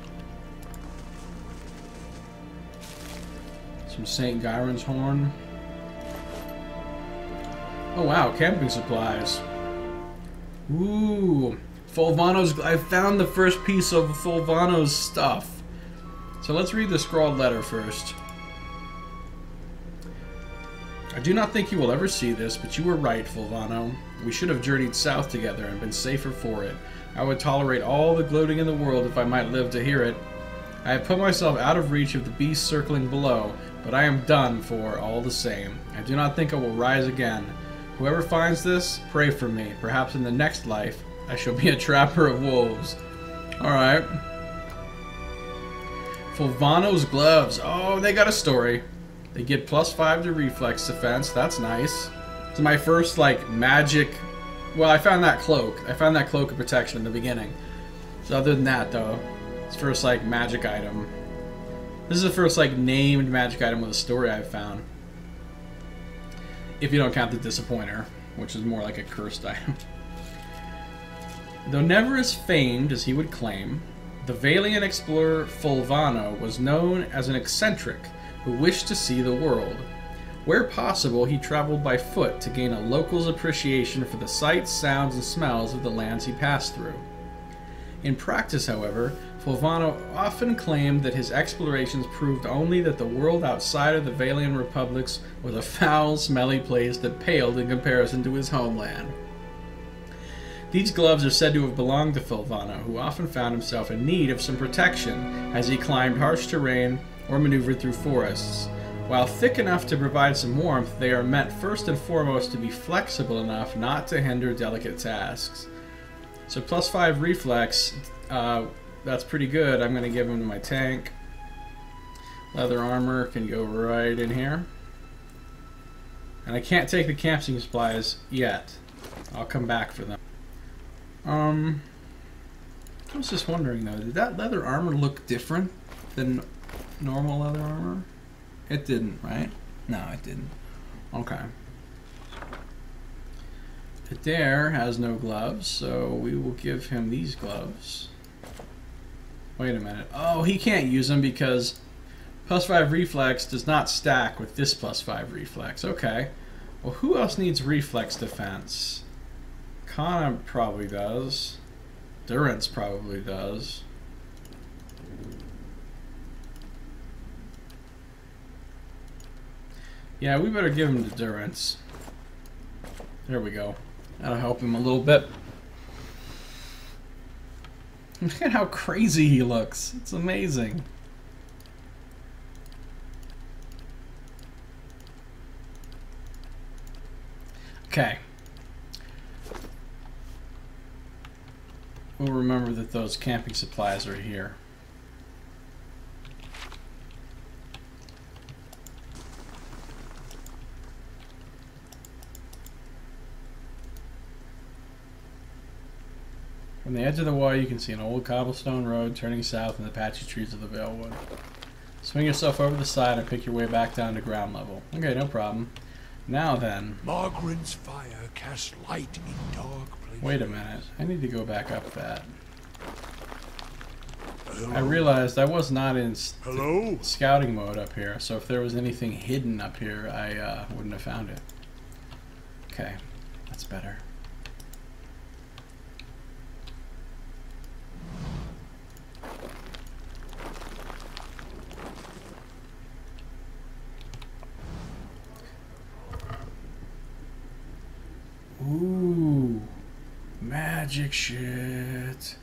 Some St. Gyron's horn. Oh wow, camping supplies. Ooh, Fulvano's. I found the first piece of Fulvano's stuff. So let's read the scrawled letter first. I do not think you will ever see this, but you were right, Fulvano. We should have journeyed south together and been safer for it. I would tolerate all the gloating in the world if I might live to hear it. I have put myself out of reach of the beasts circling below, but I am done for all the same. I do not think I will rise again. Whoever finds this, pray for me. Perhaps in the next life, I shall be a trapper of wolves. Alright. Fulvano's gloves. Oh, they got a story. They get +5 to reflex defense. That's nice. It's my first, like, magic... Well, I found that cloak. I found that cloak of protection in the beginning. So other than that, though, it's first, like, magic item. This is the first, like, named magic item with a story I've found. If you don't count the Disappointer, which is more like a cursed item. Though never as famed as he would claim, the Valian explorer Fulvano was known as an eccentric who wished to see the world. Where possible, he traveled by foot to gain a local's appreciation for the sights, sounds, and smells of the lands he passed through. In practice, however, Fulvano often claimed that his explorations proved only that the world outside of the Valian republics was a foul, smelly place that paled in comparison to his homeland. These gloves are said to have belonged to Fulvano, who often found himself in need of some protection as he climbed harsh terrain or maneuvered through forests. While thick enough to provide some warmth, they are meant first and foremost to be flexible enough not to hinder delicate tasks. So +5 reflex, that's pretty good. I'm going to give him to my tank. Leather armor can go right in here. And I can't take the camping supplies yet. I'll come back for them. I was just wondering though, did that leather armor look different than normal leather armor? It didn't, right? No, it didn't. Okay. Adair has no gloves, so we will give him these gloves. Wait a minute. Oh, he can't use them because +5 reflex does not stack with this +5 reflex. Okay. Well, who else needs reflex defense? Kana probably does. Durance probably does. Yeah, we better give him to Durance. There we go. That'll help him a little bit. Look at how crazy he looks. It's amazing. Okay. We'll remember that those camping supplies are here. From the edge of the water, you can see an old cobblestone road turning south in the patchy trees of the Valewood. Swing yourself over the side and pick your way back down to ground level. Okay, no problem. Now then... Margaren's fire casts light in dark places. Wait a minute. I need to go back up that. Hello? I realized I was not in Hello? scouting mode up here, so if there was anything hidden up here, I wouldn't have found it. Okay, that's better. Ooh, magic shit.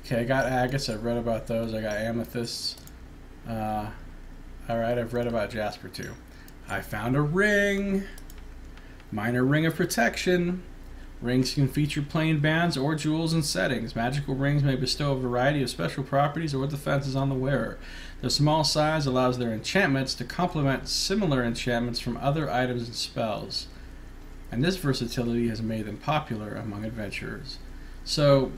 Okay, I got agates. I've read about those. I got amethysts. Alright, I've read about jasper too. I found a ring. Minor ring of protection. Rings can feature plain bands or jewels and settings. Magical rings may bestow a variety of special properties or defenses on the wearer. Their small size allows their enchantments to complement similar enchantments from other items and spells. And this versatility has made them popular among adventurers. So,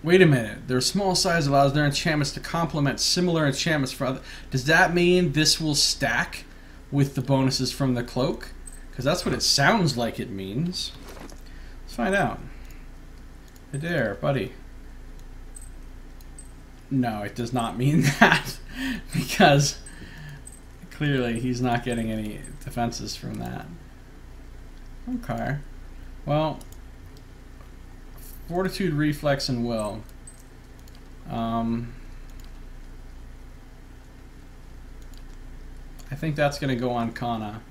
wait a minute. Their small size allows their enchantments to complement similar enchantments for other... Does that mean this will stack with the bonuses from the cloak? Because that's what it sounds like it means. Let's find out. Adair, buddy. No, it does not mean that. Because clearly he's not getting any defenses from that. Okay. Well, fortitude, reflex, and will. I think that's going to go on Kana.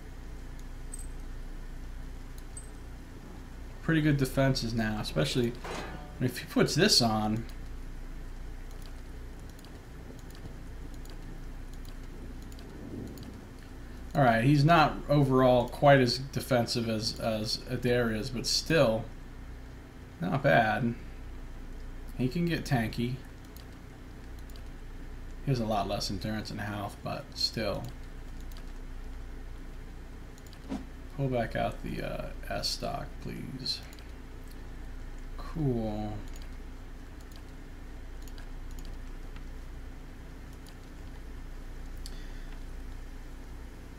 Pretty good defenses now, especially if he puts this on. Alright, he's not overall quite as defensive as Adair is, but still not bad. He can get tanky. He has a lot less endurance and health, but still. Pull back out the S stock, please. Cool.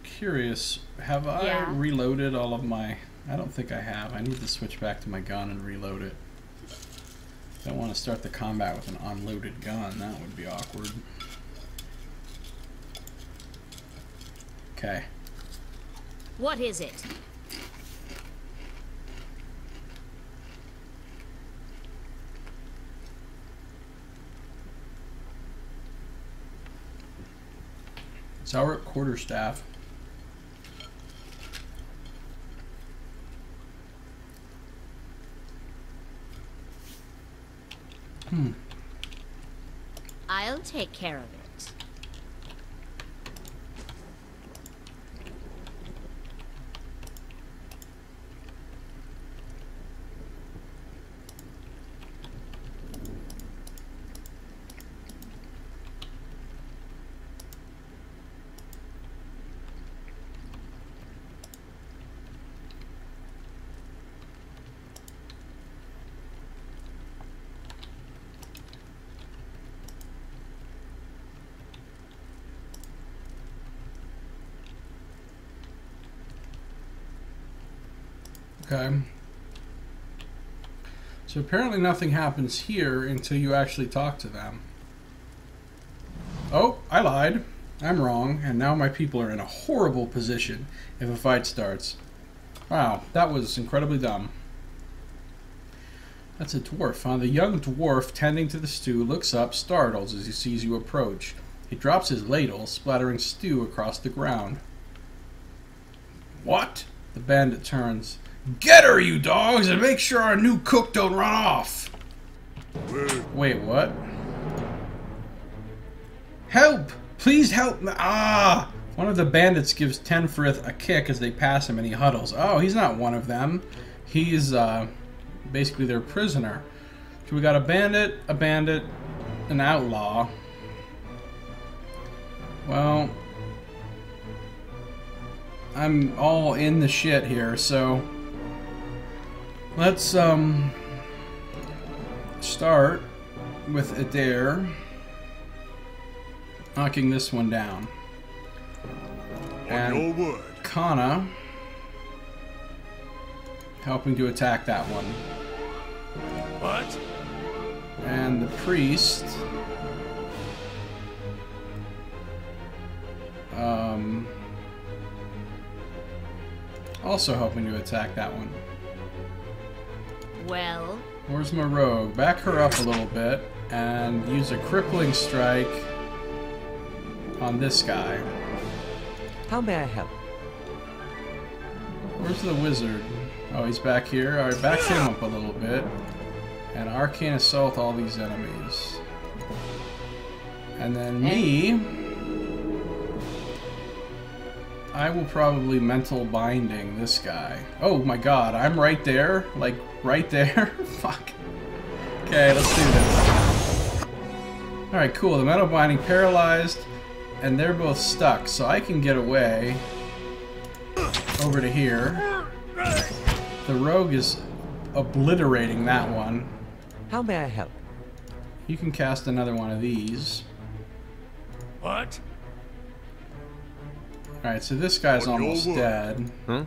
Curious, have I reloaded all of my... I don't think I have. I need to switch back to my gun and reload it. Don't want to start the combat with an unloaded gun. That would be awkward. Okay. What is it? It's our quarterstaff. I'll take care of it. Okay. So apparently nothing happens here until you actually talk to them. Oh, I lied. I'm wrong, and now my people are in a horrible position if a fight starts. Wow, that was incredibly dumb. That's a dwarf, huh? The young dwarf tending to the stew looks up, startled as he sees you approach. He drops his ladle, splattering stew across the ground. What? The bandit turns. Get her, you dogs, and make sure our new cook don't run off! Wait, what? Help! Please help me! Ah! One of the bandits gives Tenfrith a kick as they pass him and he huddles. Oh, he's not one of them. He's, basically their prisoner. So we got a bandit, an outlaw. Well, I'm all in the shit here, so let's start with Adair knocking this one down. On your word. Kana helping to attack that one. What? And the priest also helping to attack that one. Well, Where's my rogue? Back her up a little bit and use a crippling strike on this guy. How may I help? Where's the wizard? Oh, he's back here. Alright, back him up a little bit. And arcane assault all these enemies. And then me, I will probably mental binding this guy. Oh my god, I'm right there? Like, right there? Fuck. Okay, let's do this. Alright, cool. The mental binding paralyzed, and they're both stuck, so I can get away over to here. The rogue is obliterating that one. How may I help? You can cast another one of these. What? Alright, so this guy's On your almost word. dead. Hmm?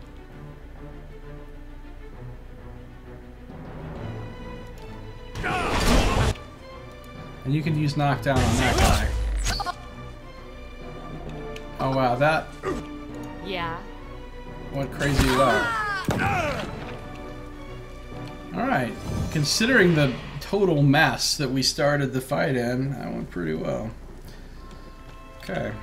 And you can use knockdown on that guy. Oh wow, that Yeah. went crazy well. Alright, considering the total mess that we started the fight in, that went pretty well. Okay.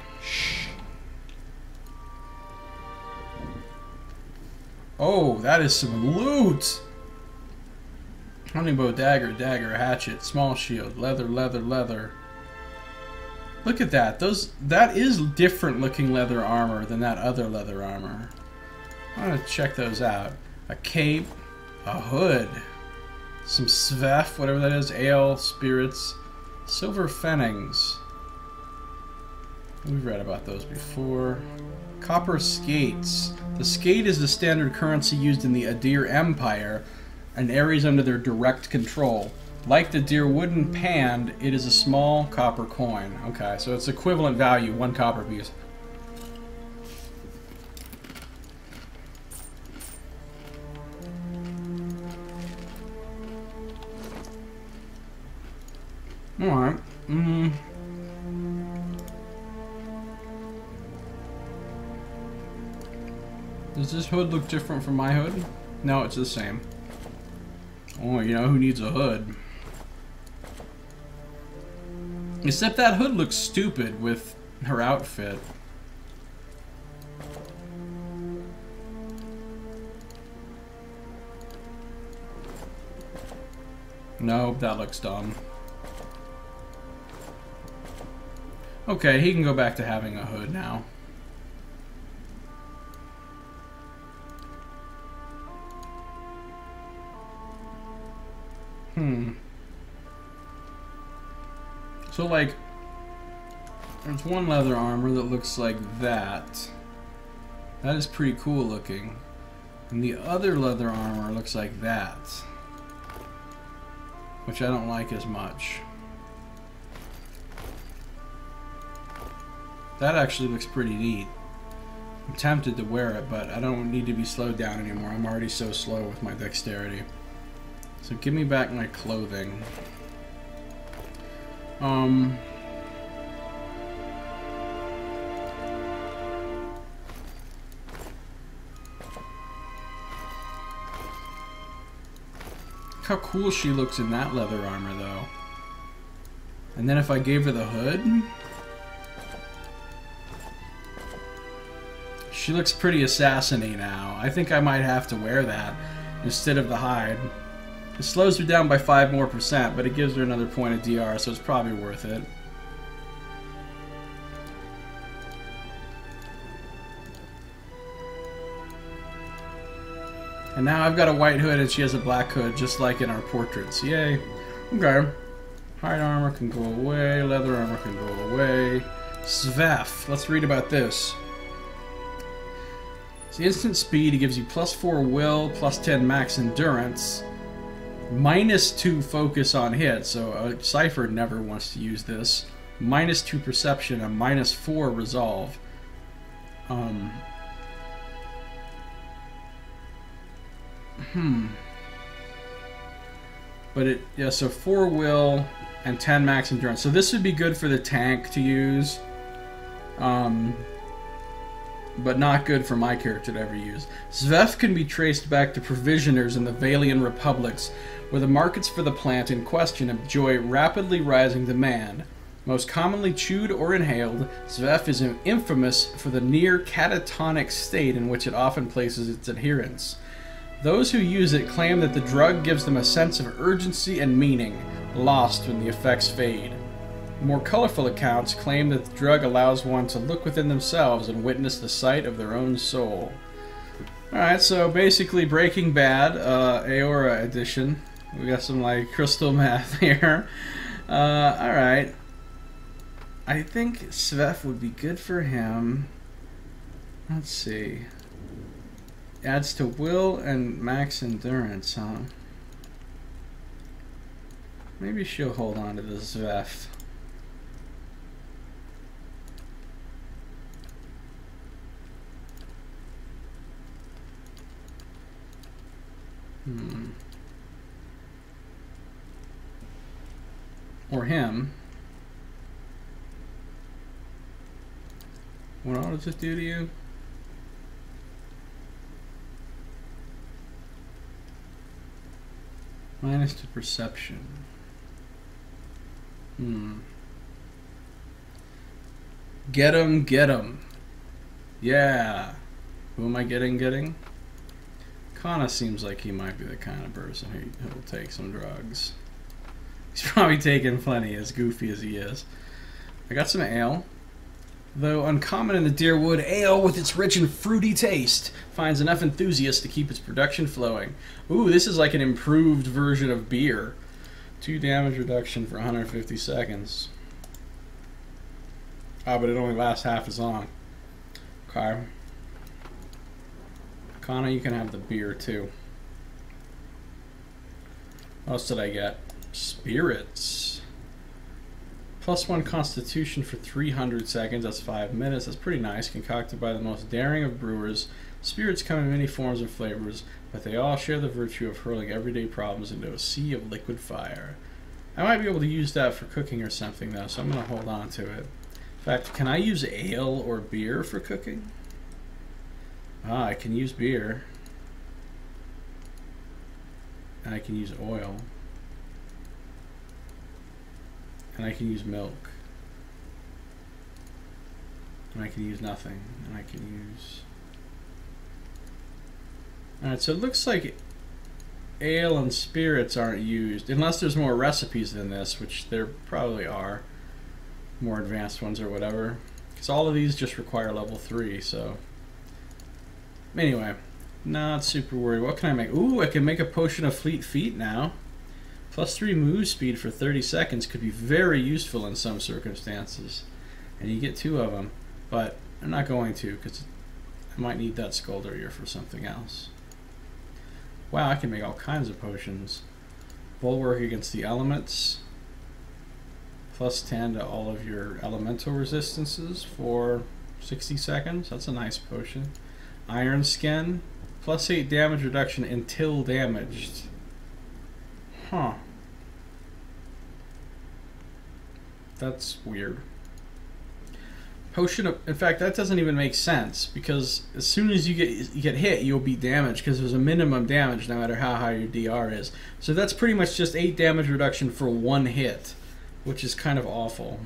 Oh, that is some loot! Hunting bow, dagger, hatchet, small shield, leather, leather. Look at that. That is different looking leather armor than that other leather armor. I want to check those out. A cape, a hood, some svef, whatever that is, ale, spirits, silver fennings. We've read about those before. Copper skates. The skate is the standard currency used in the Adir Empire and areas under their direct control. Like the deer wooden pan, it is a small copper coin. Okay, so it's equivalent value, 1 copper piece. Alright. Does this hood look different from my hood? No, it's the same. Oh, you know who needs a hood? Except that hood looks stupid with her outfit. Nope, that looks dumb. Okay, he can go back to having a hood now. So, like, there's one leather armor that looks like that. That is pretty cool looking. And the other leather armor looks like that. Which I don't like as much. That actually looks pretty neat. I'm tempted to wear it, but I don't need to be slowed down anymore. I'm already so slow with my dexterity. So give me back my clothing. How cool she looks in that leather armor, though. And then if I gave her the hood, she looks pretty assassin-y now. I think I might have to wear that instead of the hide. It slows her down by 5% more, but it gives her another point of DR, so it's probably worth it. And now I've got a white hood and she has a black hood, just like in our portraits. Yay. Okay. Hide armor can go away. Leather armor can go away. Svef. Let's read about this. It's instant speed. It gives you +4 will, +10 max endurance, -2 focus on hit. So a Cipher never wants to use this. -2 perception and -4 resolve. But it, yeah, so 4 will and 10 max endurance. So this would be good for the tank to use. But not good for my character to ever use. Svef can be traced back to provisioners in the Valian republics, where the markets for the plant in question enjoy rapidly rising demand. Most commonly chewed or inhaled, Svef is infamous for the near catatonic state in which it often places its adherents. Those who use it claim that the drug gives them a sense of urgency and meaning, lost when the effects fade. More colorful accounts claim that the drug allows one to look within themselves and witness the sight of their own soul. Alright, so basically Breaking Bad, Aora edition. We got some, like, crystal meth here. Alright. I think Svef would be good for him. Let's see. Adds to will and max endurance, huh? Maybe she'll hold on to the Svef. Or him. What does it do to you? -2 perception. Get him, get him. Yeah. Who am I getting? Kana seems like he might be the kind of person who will take some drugs. He's probably taken plenty, as goofy as he is. I got some ale. Though uncommon in the Deerwood, ale with its rich and fruity taste finds enough enthusiasts to keep its production flowing. Ooh, this is like an improved version of beer. 2 damage reduction for 150 seconds. Ah, but it only lasts half as long. Okay. Kana, you can have the beer too. What else did I get? Spirits. +1 constitution for 300 seconds. That's 5 minutes. That's pretty nice. Concocted by the most daring of brewers. Spirits come in many forms and flavors, but they all share the virtue of hurling everyday problems into a sea of liquid fire. I might be able to use that for cooking or something, though, so I'm going to hold on to it. In fact, can I use ale or beer for cooking? Ah, I can use beer. And I can use oil. And I can use milk. And I can use nothing. And I can use... Alright, so it looks like ale and spirits aren't used. Unless there's more recipes than this, which there probably are. More advanced ones or whatever. Because all of these just require level 3, so... Anyway, not super worried. What can I make? Ooh, I can make a potion of fleet feet now. +3 move speed for 30 seconds could be very useful in some circumstances. And you get 2 of them. But I'm not going to, because I might need that Skulldugger for something else. Wow, I can make all kinds of potions. Bulwark against the elements. +10 to all of your elemental resistances for 60 seconds. That's a nice potion. Iron Skin. +8 damage reduction until damaged. Huh. That's weird. Potion of... In fact, that doesn't even make sense, because as soon as you get hit, you'll be damaged, because there's a minimum damage no matter how high your DR is. So that's pretty much just 8 damage reduction for 1 hit, which is kind of awful.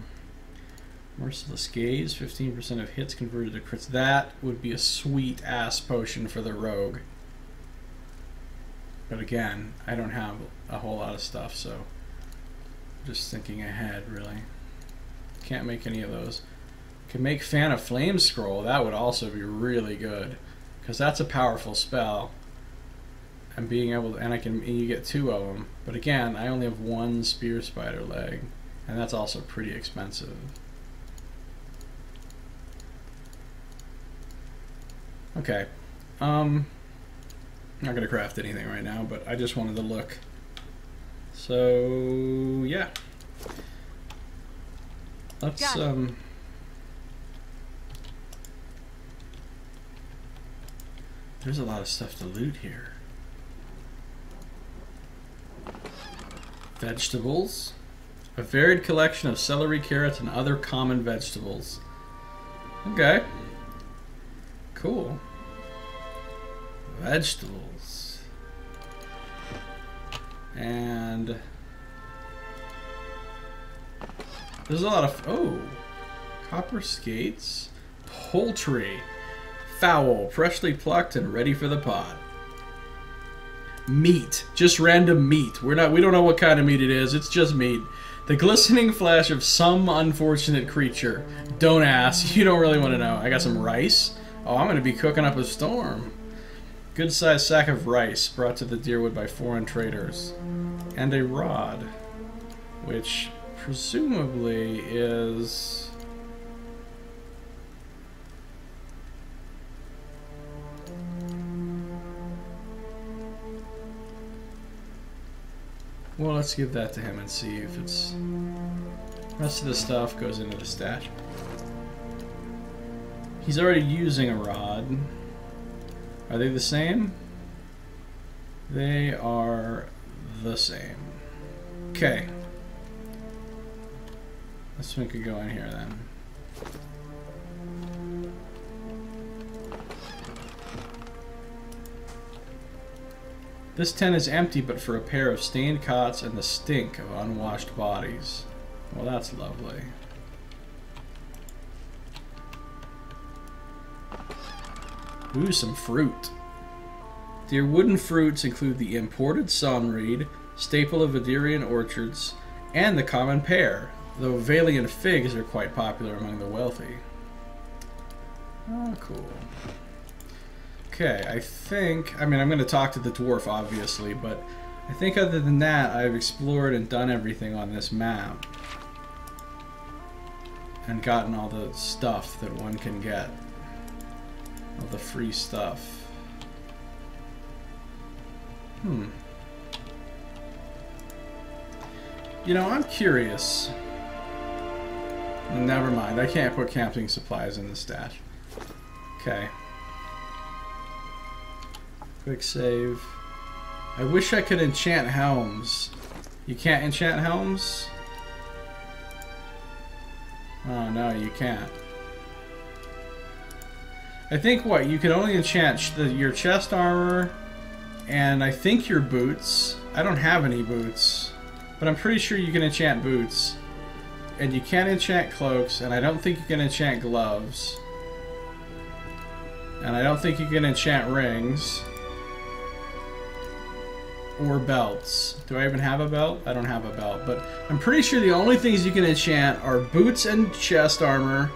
Merciless Gaze, 15% of hits converted to crits. That would be a sweet-ass potion for the rogue. But again, I don't have a whole lot of stuff, so I'm just thinking ahead, really. Can't make any of those. Can make Fan of Flame Scroll. That would also be really good, because that's a powerful spell. And being able to, and you get 2 of them. But again, I only have 1 Spear Spider leg, and that's also pretty expensive. Okay, I'm not gonna craft anything right now, but I just wanted to look. So yeah, let's there's a lot of stuff to loot here. Vegetables, a varied collection of celery, carrots, and other common vegetables. Okay. Cool. Vegetables. And there's a lot of... Oh! Copper skates. Poultry. Fowl. Freshly plucked and ready for the pot. Meat. Just random meat. We don't know what kind of meat it is. It's just meat. The glistening flesh of some unfortunate creature. Don't ask. You don't really want to know. I got some rice. Oh, I'm going to be cooking up a storm. Good-sized sack of rice brought to the Deerwood by foreign traders. And a rod, which presumably is... Well, let's give that to him and see if it's... The rest of the stuff goes into the stash. He's already using a rod. Are they the same? They are the same. Okay. This one could go in here then. This tent is empty but for a pair of stained cots and the stink of unwashed bodies. Well, that's lovely. Ooh, some fruit. Their wooden fruits include the imported sonreed, staple of Vadirian orchards, and the common pear, though Valian figs are quite popular among the wealthy. Oh, cool. Okay, I think... I mean, I'm going to talk to the dwarf, obviously, but I think other than that, I've explored and done everything on this map. And gotten all the stuff that one can get. All the free stuff. You know, I'm curious. Never mind, I can't put camping supplies in the stash. Okay. Quick save. I wish I could enchant helms. You can't enchant helms? Oh no, you can't. I think what you can only enchant your chest armor, and I think your boots. I don't have any boots, but I'm pretty sure you can enchant boots, and you can't enchant cloaks, and I don't think you can enchant gloves, and I don't think you can enchant rings or belts. Do I even have a belt? I don't have a belt, but I'm pretty sure the only things you can enchant are boots and chest armor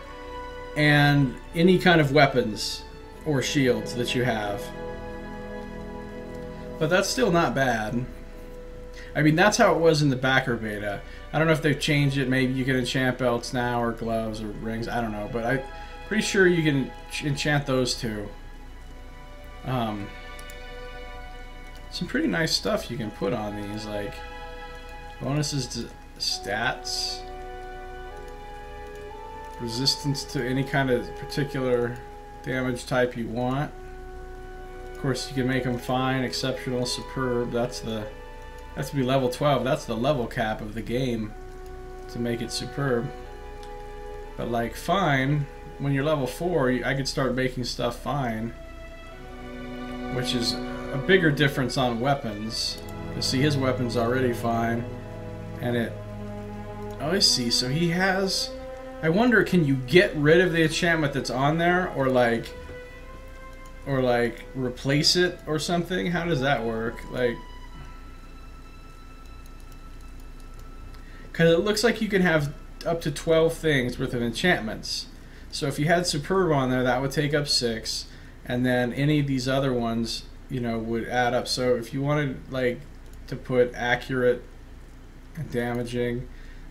and any kind of weapons or shields that you have. But that's still not bad. I mean, that's how it was in the backer beta. I don't know if they've changed it. Maybe you can enchant belts now, or gloves, or rings. I don't know, but I'm pretty sure you can enchant those too. Some pretty nice stuff you can put on these, like bonuses to stats. resistance to any kind of particular damage type you want. Of course, you can make them fine, exceptional, superb. That's to be level 12. That's the level cap of the game to make it superb. But like fine, when you're level 4, I could start making stuff fine, which is a bigger difference on weapons. You see, his weapon's already fine, and it. Oh, I see. So he has. I wonder, can you get rid of the enchantment that's on there, or like replace it or something? How does that work? Like, because it looks like you can have up to 12 things worth of enchantments. So if you had superb on there, that would take up 6, and then any of these other ones, you know, would add up. So if you wanted like to put accurate and damaging,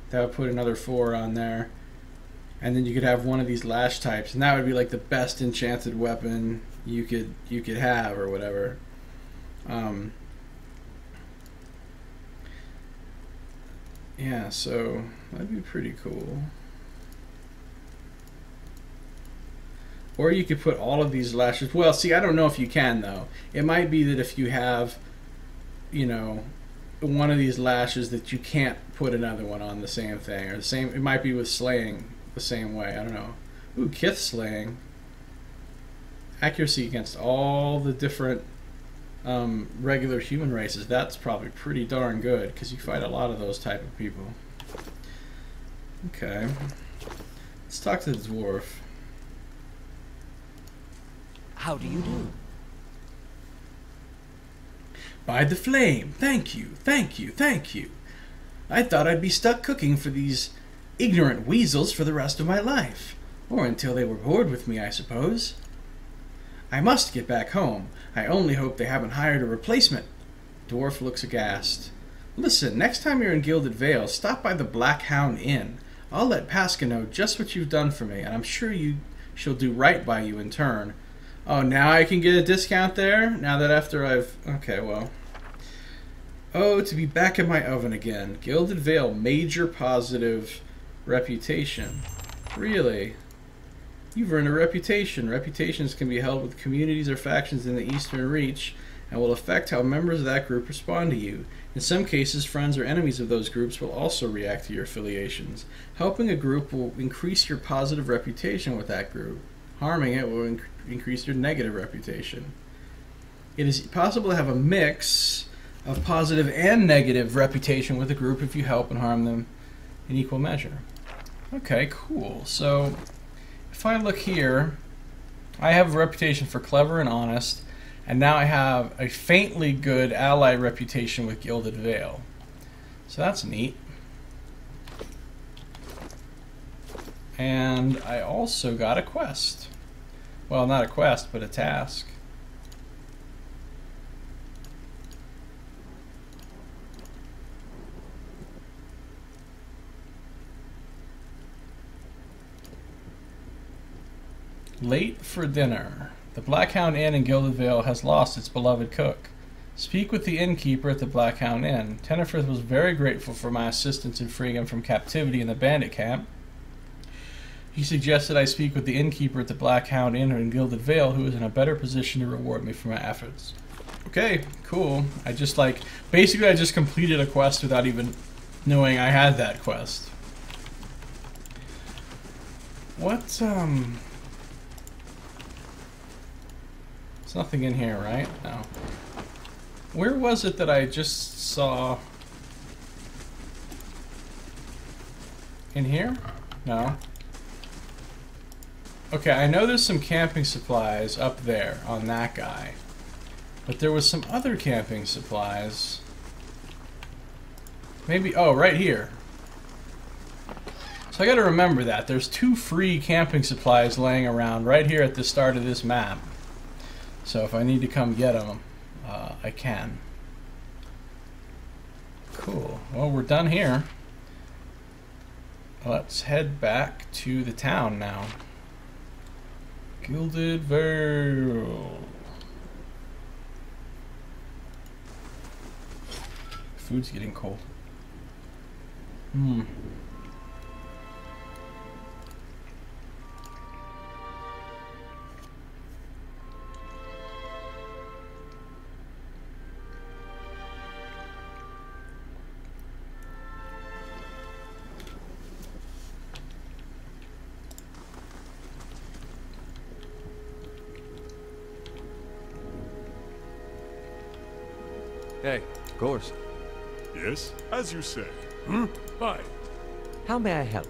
that would put another 4 on there. And then you could have one of these lash types, and that would be like the best enchanted weapon you could have, or whatever. Yeah, so that'd be pretty cool. Or you could put all of these lashes. Well, see, I don't know if you can, though. It might be that if you have, you know, one of these lashes, that you can't put another one on the same thing, or the same. It might be with slaying the same way. I don't know. Ooh, Kith slaying. Accuracy against all the different regular human races. That's probably pretty darn good, because you fight a lot of those type of people. Okay. Let's talk to the dwarf. How do you do? By the flame. Thank you, thank you, thank you. I thought I'd be stuck cooking for these ignorant weasels for the rest of my life. Or until they were bored with me, I suppose. I must get back home. I only hope they haven't hired a replacement. Dwarf looks aghast. Listen, next time you're in Gilded Vale, stop by the Black Hound Inn. I'll let Pasca know just what you've done for me, and I'm sure she'll do right by you in turn. Oh, now I can get a discount there? Now that after I've... Okay, well. Oh, to be back in my oven again. Gilded Vale, major positive reputation. Really? You've earned a reputation. Reputations can be held with communities or factions in the Eastern Reach and will affect how members of that group respond to you. In some cases, friends or enemies of those groups will also react to your affiliations. Helping a group will increase your positive reputation with that group. Harming it will increase your negative reputation. It is possible to have a mix of positive and negative reputation with a group if you help and harm them in equal measure. Okay, cool. So if I look here, I have a reputation for clever and honest, and now I have a faintly good ally reputation with Gilded Vale. So that's neat. And I also got a quest. Well, not a quest, but a task. Late for dinner. The Blackhound Inn in Gilded Vale has lost its beloved cook. Speak with the innkeeper at the Blackhound Inn. Tenneferth was very grateful for my assistance in freeing him from captivity in the bandit camp. He suggested I speak with the innkeeper at the Blackhound Inn in Gilded Vale, who is in a better position to reward me for my efforts. Okay, cool. I just basically I just completed a quest without even knowing I had that quest. What, There's nothing in here, right? No. Where was it that I just saw? In here? No. Okay, I know there's some camping supplies up there on that guy. But there was some other camping supplies. Maybe, oh, right here. So I gotta remember that. There's 2 free camping supplies laying around right here at the start of this map. So if I need to come get them, I can. Cool. Well, we're done here. Let's head back to the town now. Gilded Vale. Food's getting cold. Hey, of course. Yes, as you say. Bye. How may I help?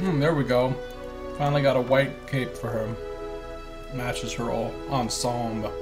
There we go. Finally got a white cape for her. Matches her all ensemble.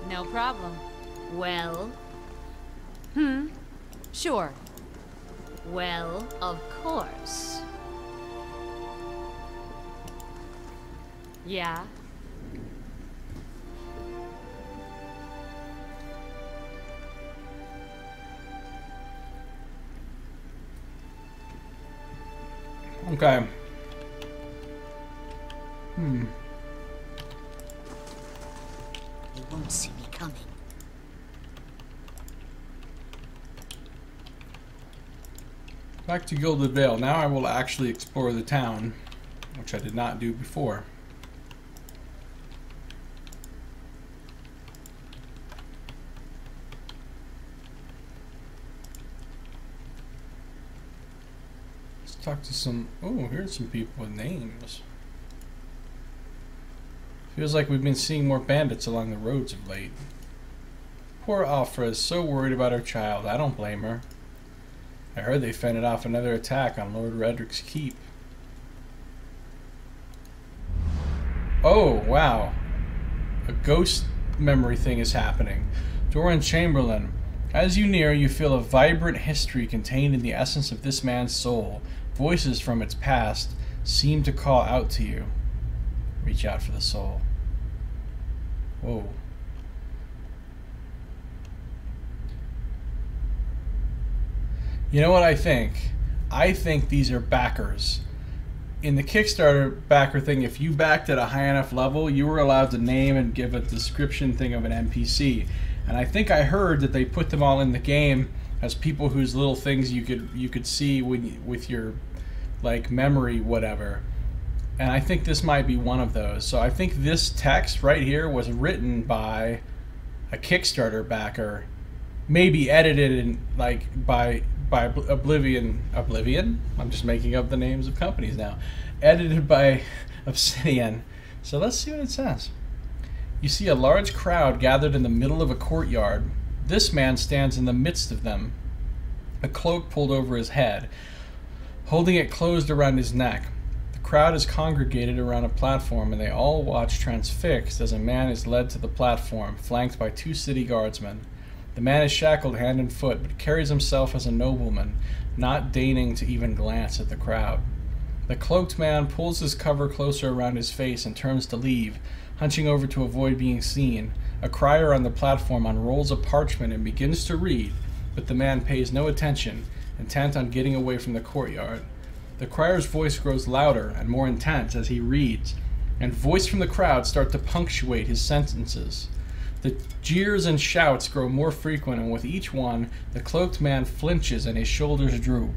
No problem. Well, Sure. well, of course. Yeah. Okay. He won't see me coming. Back to Gilded Vale. Now I will actually explore the town, which I did not do before. Let's talk to some... Oh, here's some people with names. Feels like we've been seeing more bandits along the roads of late. Poor Alfra is so worried about her child. I don't blame her. I heard they fended off another attack on Lord Redrick's keep. Oh, wow. A ghost memory thing is happening. Doran Chamberlain. As you near, you feel a vibrant history contained in the essence of this man's soul. Voices from its past seem to call out to you. Reach out for the soul. Whoa. You know what I think? I think these are backers. In the Kickstarter backer thing, if you backed at a high enough level, you were allowed to name and give a description thing of an NPC. And I think I heard that they put them all in the game as people whose little things you could see with your like memory, whatever. And I think this might be one of those. So I think this text right here was written by a Kickstarter backer, maybe edited in like by Oblivion. I'm just making up the names of companies now. Edited by Obsidian. So let's see what it says. You see a large crowd gathered in the middle of a courtyard. This man stands in the midst of them, a cloak pulled over his head, holding it closed around his neck. The crowd is congregated around a platform, and they all watch transfixed as a man is led to the platform, flanked by 2 city guardsmen. The man is shackled hand and foot, but carries himself as a nobleman, not deigning to even glance at the crowd. The cloaked man pulls his cover closer around his face and turns to leave, hunching over to avoid being seen. A crier on the platform unrolls a parchment and begins to read, but the man pays no attention, intent on getting away from the courtyard. The crier's voice grows louder and more intense as he reads, and voices from the crowd start to punctuate his sentences. The jeers and shouts grow more frequent, and with each one, the cloaked man flinches and his shoulders droop.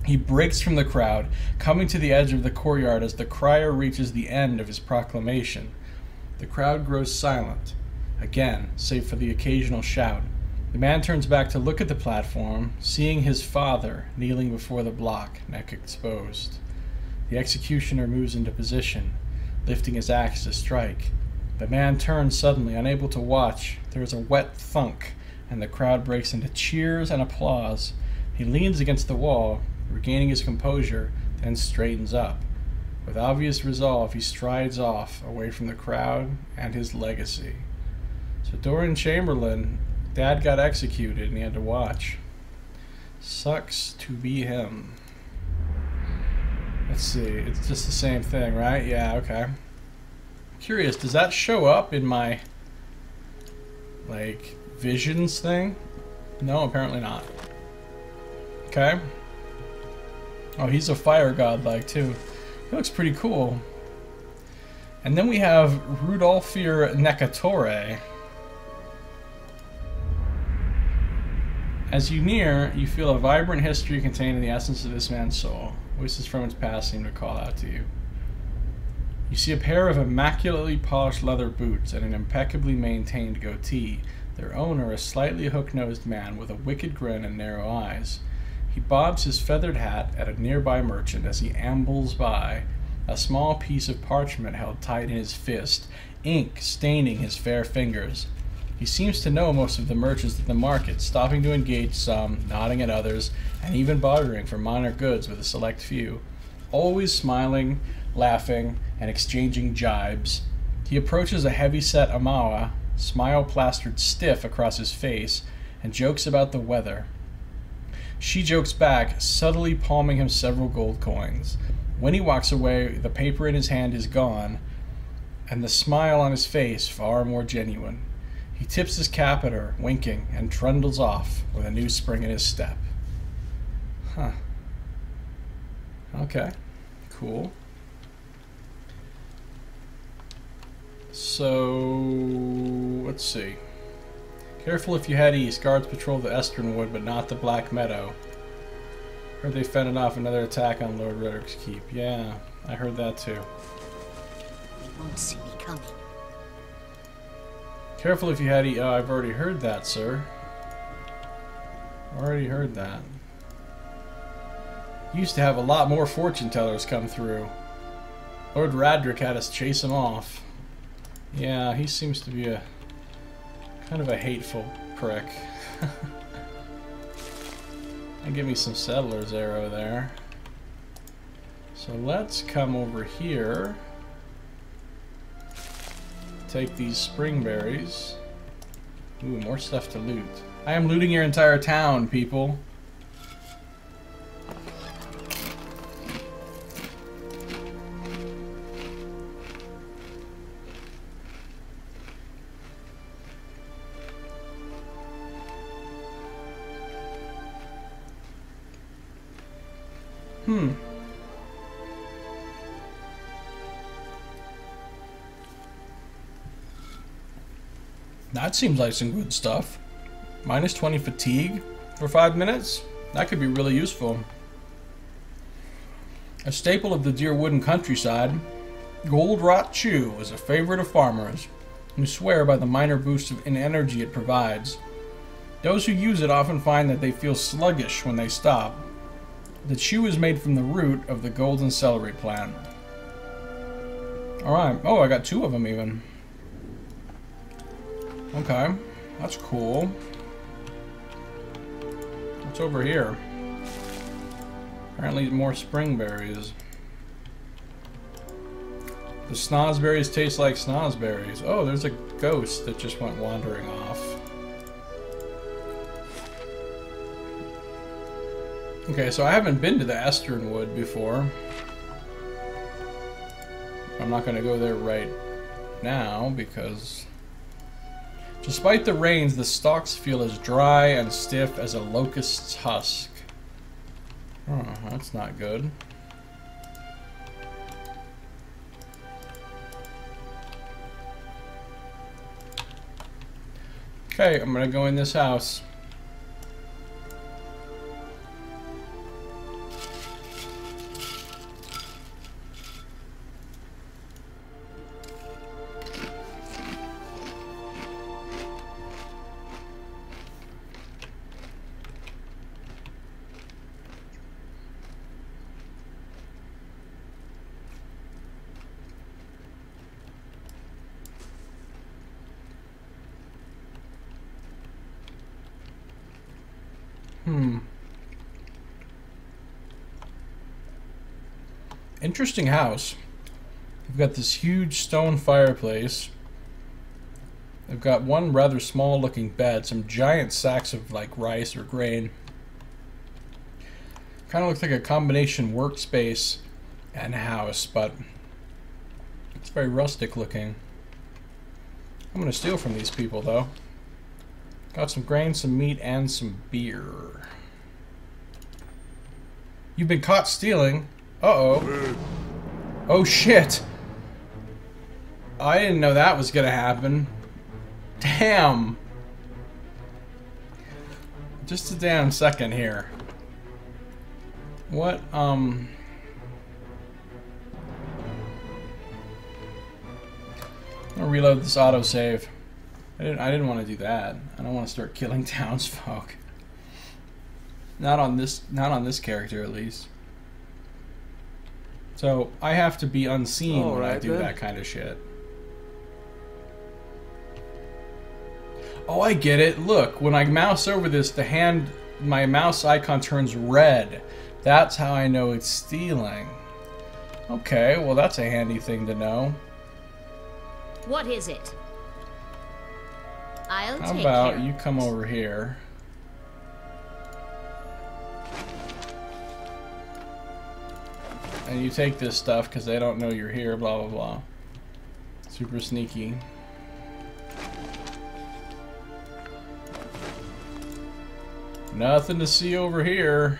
He breaks from the crowd, coming to the edge of the courtyard as the crier reaches the end of his proclamation. The crowd grows silent, again, save for the occasional shout. The man turns back to look at the platform, seeing his father kneeling before the block, neck exposed. The executioner moves into position, lifting his axe to strike. The man turns suddenly, unable to watch. There is a wet thunk, and the crowd breaks into cheers and applause. He leans against the wall, regaining his composure, then straightens up. With obvious resolve, he strides off, away from the crowd and his legacy. So Dorian Chamberlain, Dad got executed and he had to watch. Sucks to be him. Let's see, it's just the same thing, right? Yeah, okay. Curious, does that show up in my, like, visions thing? No, apparently not. Okay. Oh, he's a fire god-like, too. He looks pretty cool. And then we have Rudolfir Necatore. As you near, you feel a vibrant history contained in the essence of this man's soul. Voices from its past seem to call out to you. You see a pair of immaculately polished leather boots and an impeccably maintained goatee. Their owner, a slightly hook-nosed man with a wicked grin and narrow eyes. He bobs his feathered hat at a nearby merchant as he ambles by, a small piece of parchment held tight in his fist, ink staining his fair fingers. He seems to know most of the merchants at the market, stopping to engage some, nodding at others, and even bartering for minor goods with a select few. Always smiling, laughing, and exchanging jibes. He approaches a heavy-set Amawa, smile plastered stiff across his face, and jokes about the weather. She jokes back, subtly palming him several gold coins. When he walks away, the paper in his hand is gone, and the smile on his face far more genuine. He tips his cap at her, winking, and trundles off with a new spring in his step. Huh. Okay. Cool. So, let's see. Careful if you head east. Guards patrol the Eastern Wood, but not the Black Meadow. Heard they fended off another attack on Lord Redrick's Keep. Yeah, I heard that too. They won't see me coming. Careful if you head east. Oh, I've already heard that, sir. Already heard that. Used to have a lot more fortune tellers come through. Lord Radrick had us chase him off. Yeah, he seems to be a kind of a hateful prick. And give me some settler's arrow there. So let's come over here. Take these spring berries. Ooh, more stuff to loot. I am looting your entire town, people. That seems like some good stuff. Minus 20 fatigue for 5 minutes? That could be really useful. A staple of the Deerwooden countryside, Gold Rot Chew is a favorite of farmers who swear by the minor boost in energy it provides. Those who use it often find that they feel sluggish when they stop. The chew is made from the root of the golden celery plant. Alright. Oh, I got 2 of them even. Okay. That's cool. What's over here? Apparently more spring berries. The snozberries taste like snozberries. Oh, there's a ghost that just went wandering off. Okay, so I haven't been to the Estern Wood before. I'm not going to go there right now because despite the rains, the stalks feel as dry and stiff as a locust's husk. Oh, that's not good. Okay, I'm going to go in this house. Interesting house. We've got this huge stone fireplace. I've got one rather small looking bed, some giant sacks of like rice or grain. Kind of looks like a combination workspace and house, but it's very rustic looking. I'm gonna steal from these people though. Got some grain, some meat, and some beer. You've been caught stealing. Uh-oh. Oh shit. I didn't know that was gonna happen. Damn. Just a damn second here. What, I'm gonna reload this autosave. I didn't want to do that. I don't want to start killing townsfolk. Not on this character at least. So I have to be unseen when I do that kind of shit. Oh, I get it. Look, when I mouse over this, my mouse icon turns red. That's how I know it's stealing. Okay, well that's a handy thing to know. What is it? I'll take care. How about you come over here? And you take this stuff because they don't know you're here, blah, blah, blah. Super sneaky. Nothing to see over here.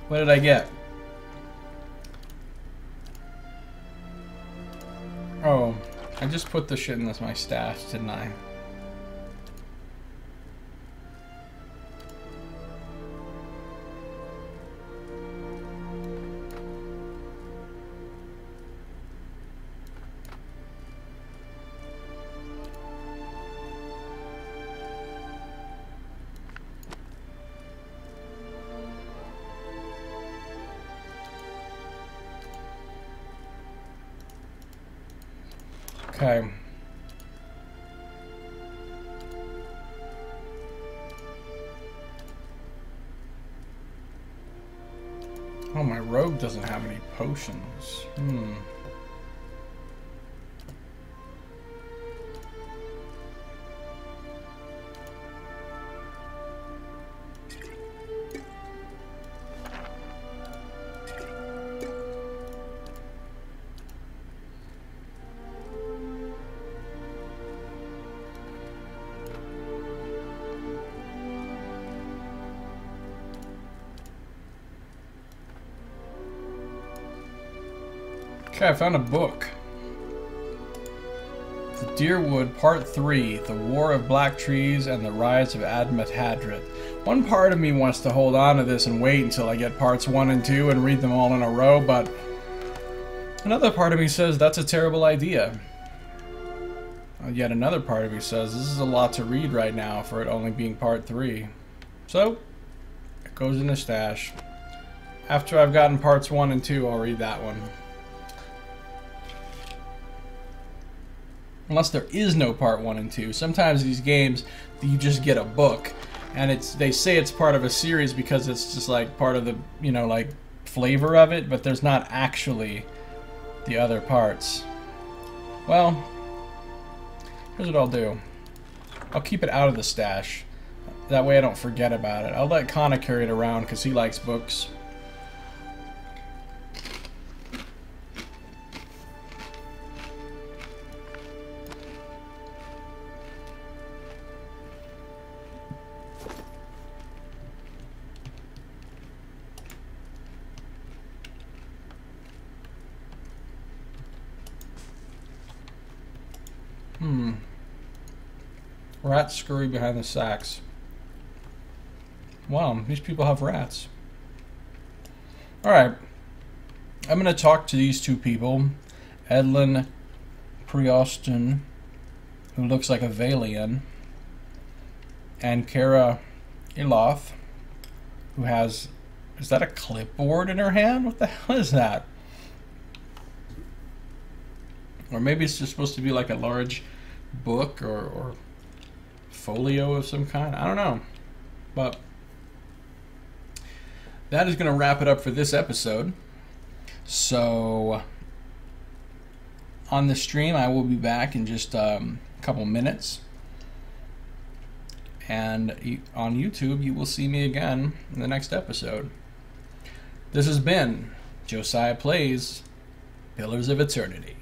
What did I get? Oh, I just put the shit in my stash, didn't I? Okay. Oh, my rogue doesn't have any potions. Okay, I found a book. The Deerwood, Part 3, The War of Black Trees and the Rise of Admeth Hadrith. One part of me wants to hold on to this and wait until I get parts 1 and 2 and read them all in a row, but another part of me says that's a terrible idea. Yet another part of me says this is a lot to read right now for it only being Part 3. So, it goes in the stash. After I've gotten parts 1 and 2, I'll read that one. Unless there is no part 1 and 2. Sometimes these games, you just get a book, and they say it's part of a series because it's just like part of the, you know, like flavor of it, but there's not actually the other parts. Well, here's what I'll do. I'll keep it out of the stash. That way I don't forget about it. I'll let Kana carry it around because he likes books. Rats scurry behind the sacks. Wow, these people have rats. Alright. I'm going to talk to these two people. Edlin Prioston, who looks like a Valian, and Kara Iloth, who has... Is that a clipboard in her hand? What the hell is that? Or maybe it's just supposed to be like a large book or folio of some kind. I don't know. But that is going to wrap it up for this episode. So on the stream, I will be back in just a couple minutes. And on YouTube, you will see me again in the next episode. This has been Josiah Plays Pillars of Eternity.